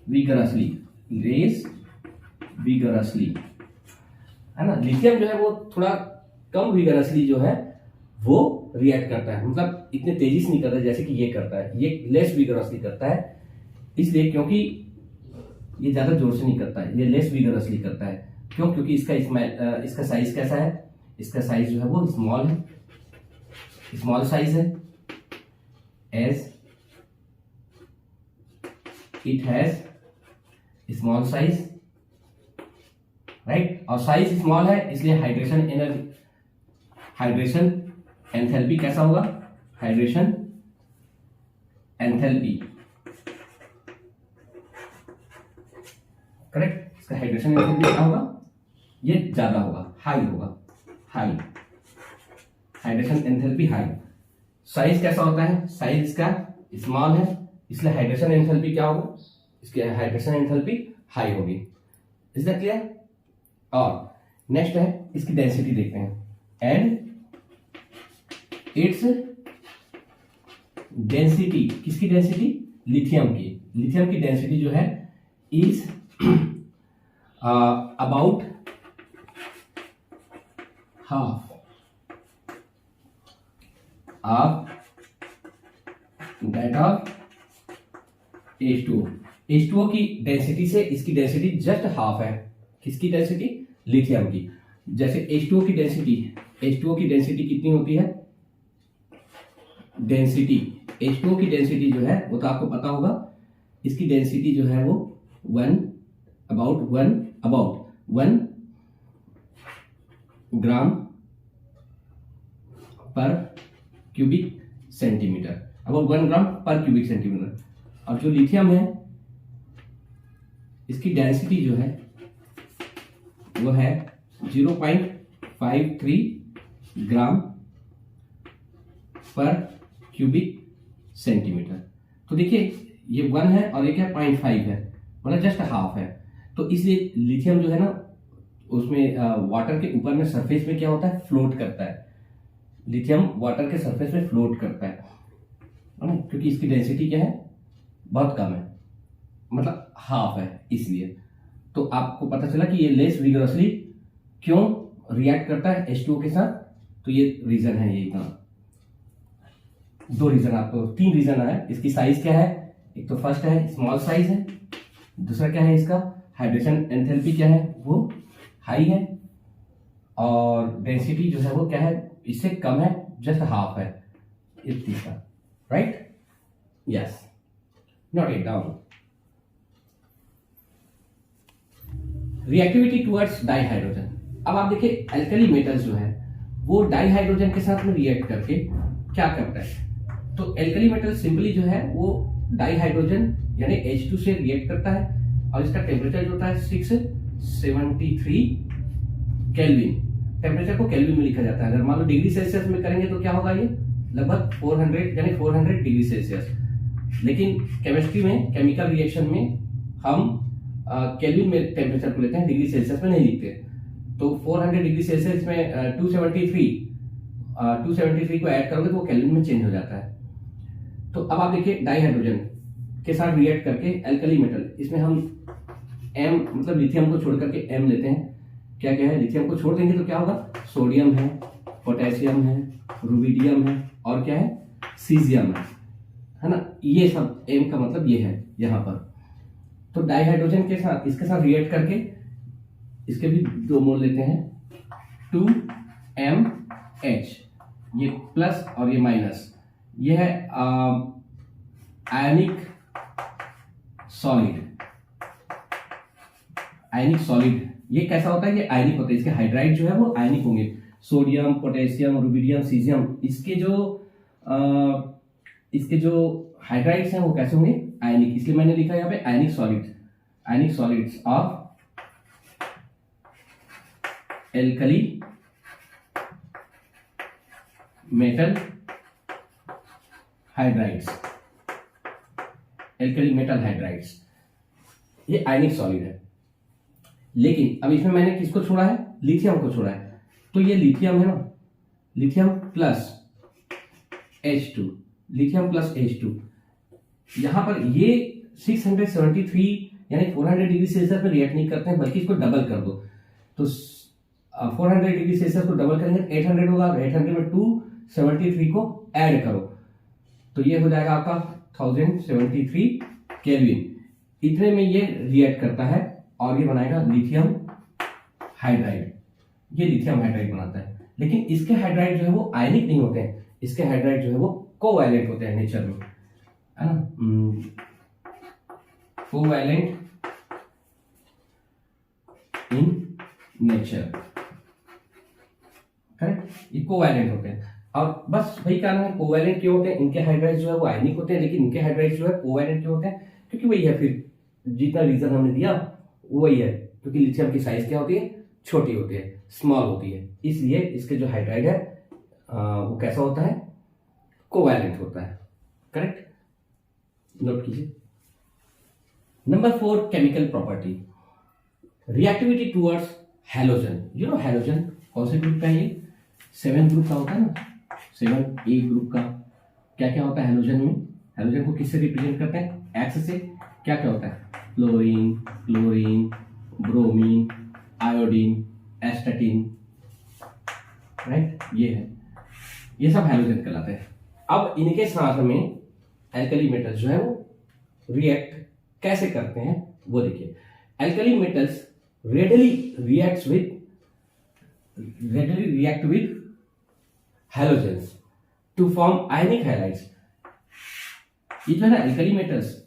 vigorously, है ना। लिथियम जो है वो थोड़ा कम विगरसली जो है वो रिएक्ट करता है, मतलब इतने तेजी से नहीं करता जैसे कि ये करता है। ये लेस विगरसली करता है, इसलिए क्योंकि ये ज्यादा जोर से नहीं करता है, ये लेस विगरसली करता है। क्यों? क्योंकि इसका साइज कैसा है, इसका साइज जो है वो स्मॉल है, स्मॉल साइज है, as it has small size, right. और साइज स्मॉल है इसलिए हाइड्रेशन एंथैल्पी कैसा होगा, हाइड्रेशन एंथैल्पी, करेक्ट। इसका हाइड्रेशन एंथैल्पी क्या होगा, ये ज्यादा होगा, हाई होगा, high hydration enthalpy high. Size कैसा होता है, साइज इसका स्मॉल है इसलिए हाइड्रेशन एंथैल्पी क्या होगा, इसकी हाइड्रेशन एंथैल्पी हाई होगी। Is that clear? और नेक्स्ट है इसकी डेंसिटी देखते हैं, एंड इट्स डेंसिटी, किसकी डेंसिटी, लिथियम की। लिथियम की डेंसिटी जो है is about half of that of H2O। H2O की डेंसिटी से इसकी डेंसिटी जस्ट हाफ है, किसकी डेंसिटी, लिथियम की। जैसे H2O की डेंसिटी कितनी होती है, डेंसिटी H2O की डेंसिटी जो है वो तो आपको पता होगा, इसकी डेंसिटी जो है वो अबाउट वन ग्राम पर क्यूबिक सेंटीमीटर, अबाउट 1 ग्राम पर क्यूबिक सेंटीमीटर। और जो लिथियम है इसकी डेंसिटी जो है वो है 0.53 ग्राम पर क्यूबिक सेंटीमीटर। तो देखिए ये 1 है और ये क्या 0.5 है, मतलब जस्ट हाफ है। तो इसलिए लिथियम जो है ना उसमें वाटर के ऊपर में सरफेस में क्या होता है, फ्लोट करता है। लिथियम वाटर के सरफेस में फ्लोट करता है क्योंकि इसकी डेंसिटी क्या है, बहुत कम है, मतलब हाफ है इसलिए। तो आपको पता चला कि ये लेस विगरसली क्यों रिएक्ट करता है H2O के साथ। तो ये रीजन है, ये इतना 2 रीजन, आपको 3 रीजन है। इसकी साइज क्या है, एक तो फर्स्ट है स्मॉल साइज है, दूसरा क्या है इसका हाइड्रेशन एंथैल्पी क्या है वो हाई है, और डेंसिटी जो है वो क्या है इससे कम है, जस्ट हाफ है, इस तीसरा, right. Yes, note it down. Reactivity towards dihydrogen. अब आप देखिए एल्कली मेटल्स जो है वो डाइहाइड्रोजन के साथ में रिएक्ट करके क्या करता है। तो एल्कली मेटल सिंपली जो है वो डाइहाइड्रोजन यानी H2 से रिएक्ट करता है, और इसका टेम्परेचर जो होता है 673 केल्विन। टेम्परेचर को केल्विन में लिखा जाता है। अगर मान लो डिग्री सेल्सियस में करेंगे तो क्या होगा, ये लगभग 400 यानी 400 डिग्री सेल्सियस। लेकिन केमिस्ट्री में, केमिकल रिएक्शन में हम केल्विन में टेम्परेचर को लेते हैं, डिग्री सेल्सियस में नहीं लिखते। तो 400 डिग्री सेल्सियस में 273 को ऐड करोगे तो वो केल्विन में चेंज हो जाता है। तो अब आप देखिए डाइहाइड्रोजन के साथ रिएक्ट करके एल्कली मेटल, इसमें हम एम मतलब लिथियम को छोड़ करके एम लेते हैं। क्या क्या है, लिथियम को छोड़ देंगे तो क्या होगा, सोडियम है, पोटेशियम है, रुबिडियम है और क्या है, सीजियम है ना। ये सब एम का मतलब ये है यहां पर। तो डाइहाइड्रोजन के साथ इसके साथ रिएक्ट करके इसके भी 2 मोल लेते हैं, 2MH, ये प्लस और ये माइनस, ये है आयनिक सॉलिड। आयनिक सॉलिड ये कैसा होता है, ये आयनिक होता है, इसके हाइड्राइड जो है वो आयनिक होंगे। सोडियम, पोटेशियम, रुबिडियम, सीजियम, इसके जो हाइड्राइड्स हैं वो कैसे होंगे, आयनिक। इसलिए मैंने लिखा यहाँ पे आयनिक solids of alkali metal hydrides, ये आयनिक सॉलिड है। लेकिन अब इसमें मैंने किसको छोड़ा है, लिथियम को छोड़ा है। तो ये लिथियम है ना, लिथियम प्लस H2, यहां पर ये 673 यानी 400 डिग्री सेल्सियस में रिएक्ट नहीं करते हैं, बल्कि इसको डबल कर दो। तो 400 डिग्री सेल्सियस को डबल करेंगे 800 होगा, 800 में 273 को ऐड करो तो ये हो जाएगा आपका 1073 केल्विन। इतने में ये रिएक्ट करता है और ये बनाएगा लिथियम हाइड्राइड। ये लिथियम हाइड्राइड बनाता है, लेकिन इसके हाइड्राइड जो है वो आयनिक नहीं होते हैं, इसके हाइड्राइड जो है वो कोवैलेंट होते हैं नेचर में, है ना, कोवैलेंट इन नेचर, करेक्ट। ये कोवैलेंट होते हैं और बस वही कारण है कोवैलेंट क्यों होते हैं, इनके हाइड्राइड जो है वो आयनिक होते हैं, लेकिन इनके हाइड्राइड जो है कोवैलेंट क्यों होते हैं, क्योंकि वही है, फिर जितना रीजन हमने दिया वही है, क्योंकि लिथियम की साइज क्या होती है, छोटी होती है, स्मॉल होती है, इसलिए इसके जो हाइड्राइड है वो कैसा होता है, कोवैलेंट होता है, करेक्ट। नोट कीजिए। Number 4 chemical property, reactivity towards halogen. You know halogen कौन से ग्रुप का है, ये 7 ग्रुप का होता है ना, 7A ग्रुप का। क्या क्या होता है हैलोजन में, हैलोजन को किससे रिप्रेजेंट करते हैं, एक्स से। क्या क्या होता है, fluorine, chlorine, bromine, iodine, astatine, right, ये है, ये सब हैलोजन कहलाते हैं। अब इनके साथ में एल्कली मेटल्स जो है वो रिएक्ट कैसे करते हैं वो देखिए। Alkali metals readily react with halogens to form ionic halides। ये जो है ना एल्कली मेटल्स,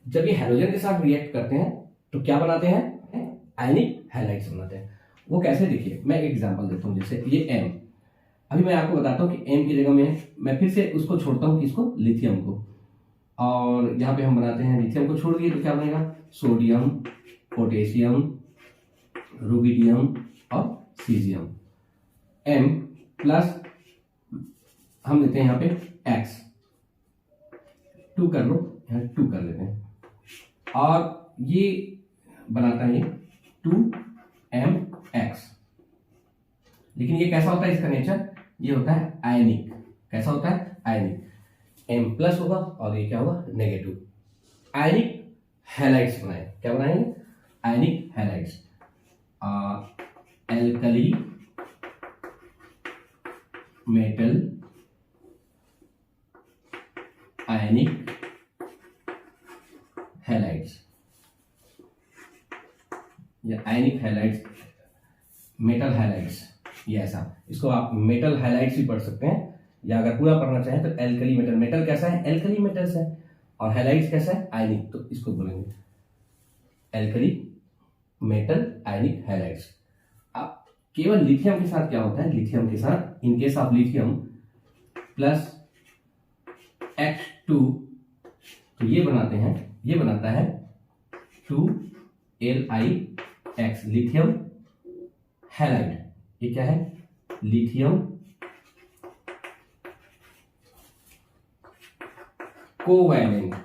जब ये हैलोजन के साथ रिएक्ट करते हैं तो क्या बनाते हैं, आयनिक हैलाइड्स बनाते हैं। वो कैसे, देखिए मैं एक एग्जांपल देता हूं, जैसे ये M, अभी मैं आपको बताता हूं कि M की जगह में मैं फिर से उसको छोड़ता हूं, किसको, लिथियम को, और यहाँ पे हम बनाते हैं, लिथियम को छोड़ दिए तो क्या बनेगा, सोडियम, पोटेशियम, रुबिडियम और सीजियम। M प्लस हम लेते हैं यहाँ पे X, 2 कर लो, यहाँ 2 कर लेते हैं, और ये बनाता है 2MX। लेकिन ये कैसा होता है, इसका नेचर ये होता है आयनिक। कैसा होता है, आयनिक। M प्लस होगा और ये क्या होगा, नेगेटिव। आयनिक हैलाइड्स बनाए, क्या बनाएंगे, आयनिक हैलाइड्स। एल्कली मेटल आयनिक हैलाइड्स, या आयनिक हैलाइड्स, मेटल हैलाइड्स, ये ऐसा, इसको आप मेटल हैलाइड्स भी पढ़ सकते हैं, या अगर पूरा पढ़ना चाहें तो एल्कली मेटल। मेटल कैसा है, एल्कली मेटल्स है, और हैलाइड्स कैसा है, आयनिक, तो इसको बोलेंगे एल्कली मेटल आयनिक हैलाइड्स। अब केवल लिथियम के साथ क्या होता है, लिथियम के साथ in case of lithium plus H2, तो ये बनाते हैं, ये बनाता है 2LiX, लिथियम हैलाइड। ये क्या है, लिथियम कोवैलेंट।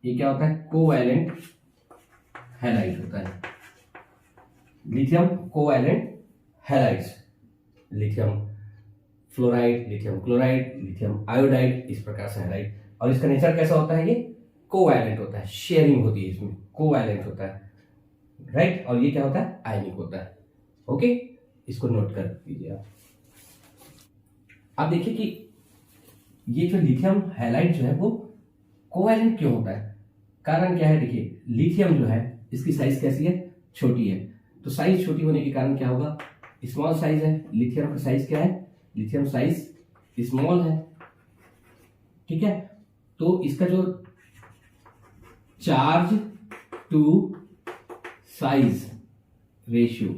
ये क्या होता है, कोवैलेंट हैलाइड होता है, lithium covalent halides, lithium fluoride, lithium chloride, lithium iodide, इस प्रकार से हैलाइड। और इसका नेचर कैसा होता है, ये कोवैलेंट होता है, शेयरिंग होती है इसमें, कोवैलेंट होता है, राइट। और ये क्या होता है, आयनिक होता है। ओके, इसको नोट कर लीजिए आप। अब देखिए कि ये जो लिथियम हैलाइड जो है वो कोवैलेंट क्यों होता है, कारण क्या है। देखिए लिथियम जो है इसकी साइज कैसी है, छोटी है, तो साइज छोटी होने के कारण क्या होगा, स्मॉल साइज है। लिथियम का साइज क्या है, लिथियम साइज स्मॉल है, ठीक है। तो इसका जो चार्ज टू साइज रेशियो,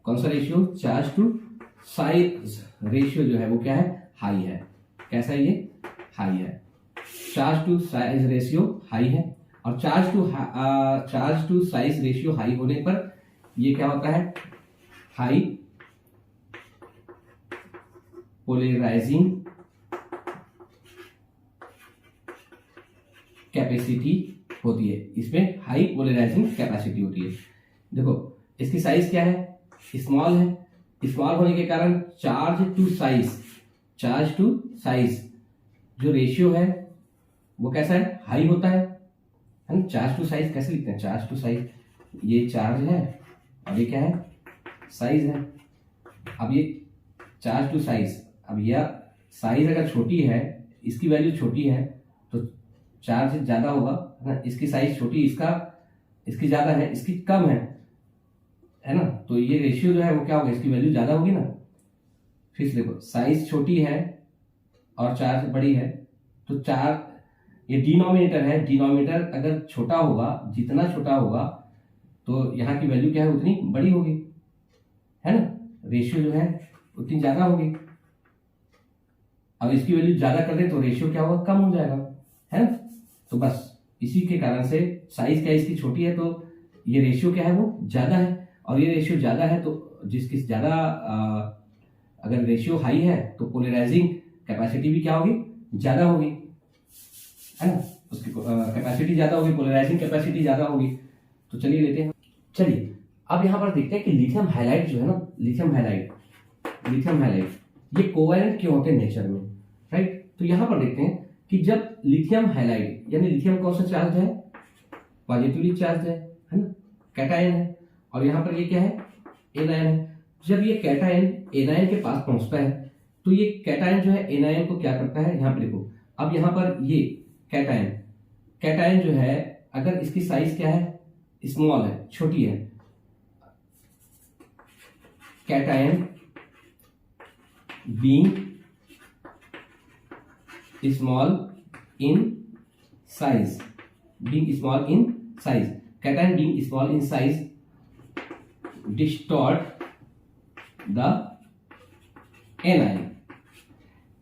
कौन सा ratio, charge to size ratio जो है वो क्या है, हाई है। कैसा है ये, हाई है। Charge to size ratio high है, और charge to size ratio high होने पर ये क्या होता है, हाई पोलराइजिंग कैपेसिटी होती है, इसमें हाई पोलराइजिंग कैपेसिटी होती है। देखो इसकी साइज क्या है, स्मॉल है, स्मॉल होने के कारण चार्ज टू साइज जो रेशियो है वो कैसा है, हाई होता है ना। चार्ज टू साइज कैसे लिखते हैं, चार्ज टू साइज, ये चार्ज है और ये क्या है, साइज है। अब ये चार्ज टू साइज, अब यह साइज अगर छोटी है, इसकी वैल्यू छोटी है तो चार्ज ज्यादा होगा ना। इसकी साइज छोटी, इसकी ज्यादा है, इसकी कम है ना। तो ये रेशियो जो है वो क्या होगा, इसकी वैल्यू ज्यादा होगी ना। फिर से देखो साइज छोटी है और चार्ज बड़ी है, तो ये डिनोमिनेटर है, डिनोमिनेटर अगर छोटा होगा, जितना छोटा होगा तो यहाँ की वैल्यू क्या है, उतनी बड़ी होगी, है ना। रेशियो जो है उतनी ज्यादा होगी। अब इसकी वैल्यू ज्यादा कर दे तो रेशियो क्या होगा, कम हो जाएगा, है ना। तो बस इसी के कारण से साइज क्या इसकी छोटी है तो ये रेशियो क्या है वो ज्यादा है, और ये रेशियो ज्यादा है तो जिसकी ज्यादा अगर रेशियो हाई है तो पोलराइजिंग कैपेसिटी भी क्या होगी, ज्यादा होगी, है ना। उसकी कैपेसिटी ज्यादा होगी, पोलराइजिंग कैपेसिटी ज्यादा होगी। तो चलिए लेते हैं, चलिए अब यहां पर देखते हैं कि लिथियम हैलाइड जो है ना, लिथियम हैलाइड ये कोवैलेंट क्यों होते हैं नेचर में, राइट। तो यहां पर देखते हैं कि जब लिथियम हैलाइड, यानी लिथियम कौन सा चार्ज है, पॉजिटिवली चार्ज है ना, कैटायन है। और यहां पर ये क्या है, एनायन है। जब ये कैटायन एनायन के पास पहुंचता है तो ये कैटायन जो है एनायन को क्या करता है, यहां पर देखो, अब यहां पर ये कैटायन जो है अगर इसकी साइज क्या है, स्मॉल है, छोटी है, cation being small in size, cation being small in size distort the anion.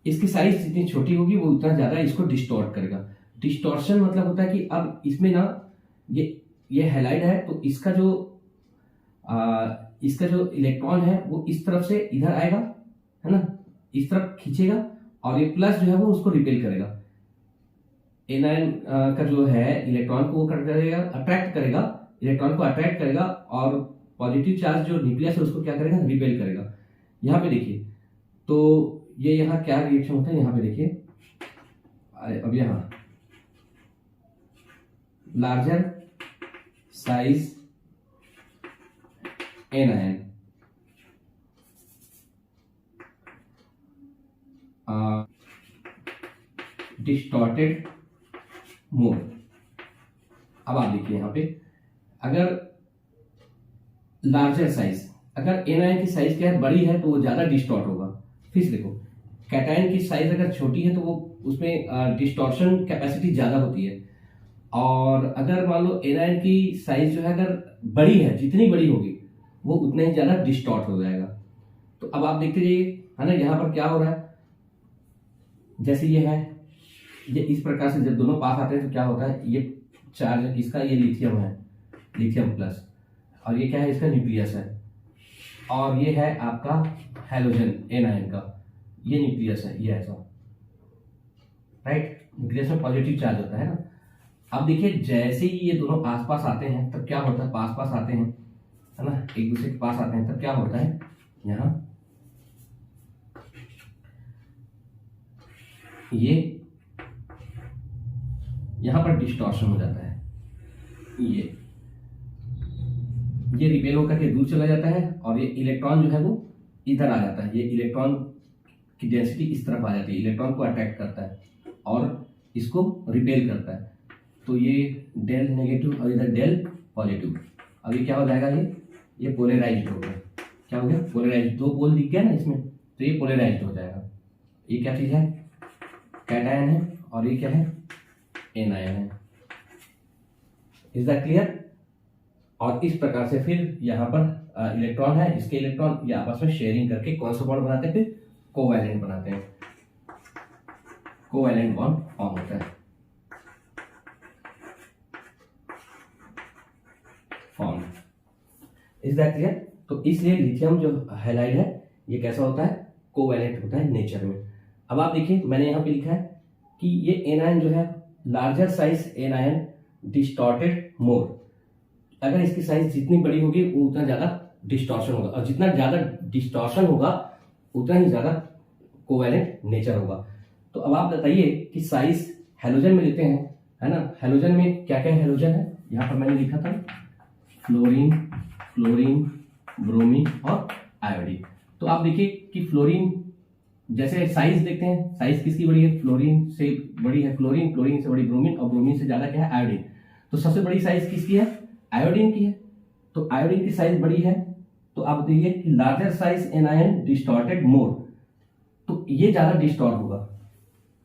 इसकी साइज जितनी छोटी होगी वो उतना ज्यादा इसको डिस्टॉर्ट करेगा। डिस्टॉर्शन मतलब होता है कि अब इसमें ना ये हैलाइड है तो इसका जो इलेक्ट्रॉन है वो इस तरफ से इधर आएगा, है ना, इस तरफ खींचेगा, और ये प्लस जो है वो उसको रिपेल करेगा। एनायन का जो है इलेक्ट्रॉन को वो करेगा, अट्रैक्ट करेगा, इलेक्ट्रॉन को अट्रैक्ट करेगा, और पॉजिटिव चार्ज जो न्यूक्लियस है उसको क्या करेगा, रिपेल करेगा। यहाँ पे देखिए तो ये यहाँ क्या रिएक्शन होता है, यहाँ पे देखिए, अब यहाँ larger size anion distorted mode. अब आप देखिए यहाँ पे, अगर लार्जर साइज, अगर एनायन की साइज क्या है, बड़ी है तो वो ज्यादा डिस्टॉर्ट होगा। फिर देखो कैटायन की साइज अगर छोटी है तो वो उसमें डिस्टॉर्शन कैपेसिटी ज्यादा होती है, और अगर मान लो एनायन की साइज जो है अगर बड़ी है, जितनी बड़ी होगी वो उतना ही ज्यादा डिस्टॉर्ट हो जाएगा। तो अब आप देखते जाइए, है ना, यहाँ पर क्या हो रहा है, जैसे ये है, ये इस प्रकार से जब दोनों पास आते हैं तो क्या होता है, ये चार्ज किसका, ये लिथियम है, लिथियम प्लस, और ये क्या है, इसका न्यूक्लियस है, और ये है आपका हैलोजन एनायन का, ये न्यूक्लियस है, ये ऐसा, राइट। न्यूक्लियस में पॉजिटिव चार्ज होता है ना। अब देखिए जैसे ही ये दोनों आसपास आते हैं तब क्या होता है, पास पास आते हैं, है ना, एक दूसरे के पास आते हैं, तब क्या होता है, यहाँ ये यहां पर डिस्टॉर्शन हो जाता है, ये रिपेल होकर के दूर चला जाता है और ये इलेक्ट्रॉन जो है वो इधर आ जाता है, ये इलेक्ट्रॉन की डेंसिटी इस तरफ आ जाती है, इलेक्ट्रॉन को अट्रैक्ट करता है और इसको रिपेल करता है। तो ये डेल नेगेटिव और इधर डेल पॉजिटिव। अब ये क्या हो जाएगा, ये पोलराइज्ड हो गया। क्या हो गया, पोलराइज्ड। दो पोल दिख गया ना इसमें, तो ये पोलराइज्ड हो जाएगा। ये क्या चीज है, कैटायन है, और ये क्या है, एनायन है। Is that clear. और इस प्रकार से फिर यहाँ पर इलेक्ट्रॉन है, इसके इलेक्ट्रॉन ये आपस में शेयरिंग करके कौन सा बॉन्ड बनाते हैं, फिर कोवैलेंट बनाते हैं, कोवैलेंट बॉन्ड फॉर्म होता है, फॉर्म। Is that clear. तो इसलिए लिथियम जो हैलाइड है ये कैसा होता है, कोवैलेंट होता है नेचर में। अब आप देखिए मैंने यहाँ पे लिखा है कि ये एनायन जो है लार्जर साइज एनायन डिस्टॉर्टेड मोर। अगर इसकी साइज जितनी बड़ी होगी वो उतना ज्यादा डिस्टॉर्शन होगा, और जितना ज्यादा डिस्टॉर्शन होगा उतना ही ज्यादा कोवैलेंट नेचर होगा। तो अब आप बताइए कि साइज हैलोजन में लेते हैं, है ना, हैलोजन में क्या क्या हैलोजन है, यहाँ पर मैंने लिखा था फ्लोरीन, क्लोरीन, ब्रोमीन और आयोडीन। तो आप देखिए कि फ्लोरीन जैसे साइज देखते हैं, साइज किसकी बड़ी है, फ्लोरीन से बड़ी है क्लोरीन, क्लोरीन से बड़ी ब्रोमीन, और ब्रोमीन से ज्यादा क्या है, आयोडीन। तो सबसे बड़ी साइज किसकी है, आयोडीन की है। तो आयोडीन की साइज बड़ी है, तो आप देखिए कि लार्जर साइज एनायन डिस्टॉर्टेड मोर, तो ये ज्यादा डिस्टॉर्ट होगा,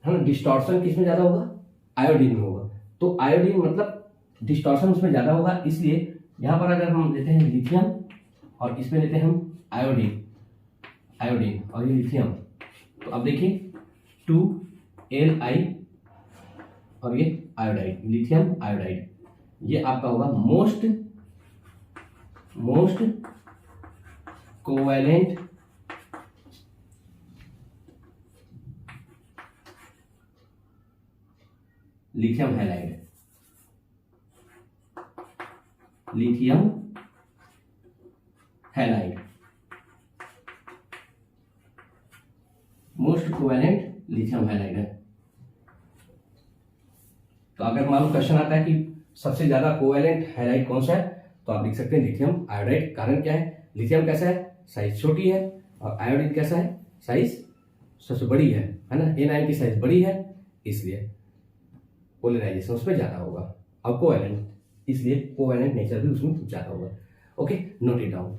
है ना। डिस्टॉर्शन किसमें ज्यादा होगा, आयोडीन में होगा। तो आयोडीन मतलब डिस्टॉर्शन उसमें ज्यादा होगा, इसलिए यहां पर अगर हम लेते हैं लिथियम और इसमें लेते हैं हम आयोडीन, आयोडीन और ये लिथियम, तो अब देखिए 2Li और ये आयोडाइड, लिथियम आयोडाइड, ये आपका होगा most covalent lithium halide, lithium halide, most covalent lithium halide है। तो अगर मान लो क्वेश्चन आता है कि सबसे ज्यादा कोवैलेंट हैलाइड कौन सा है, तो आप लिख सकते हैं लिथियम आयोडाइड। कारण क्या है, लिथियम कैसा है, साइज छोटी है, और आयोडीन कैसा है, साइज सबसे बड़ी है ना, एनायन की साइज बड़ी है, इसलिए पोलराइजेशन उसमें ज्यादा होगा, और कोवैलेंट इसलिए कोवैलेंट नेचर भी उसमें ज्यादा होगा। Okay, note it down.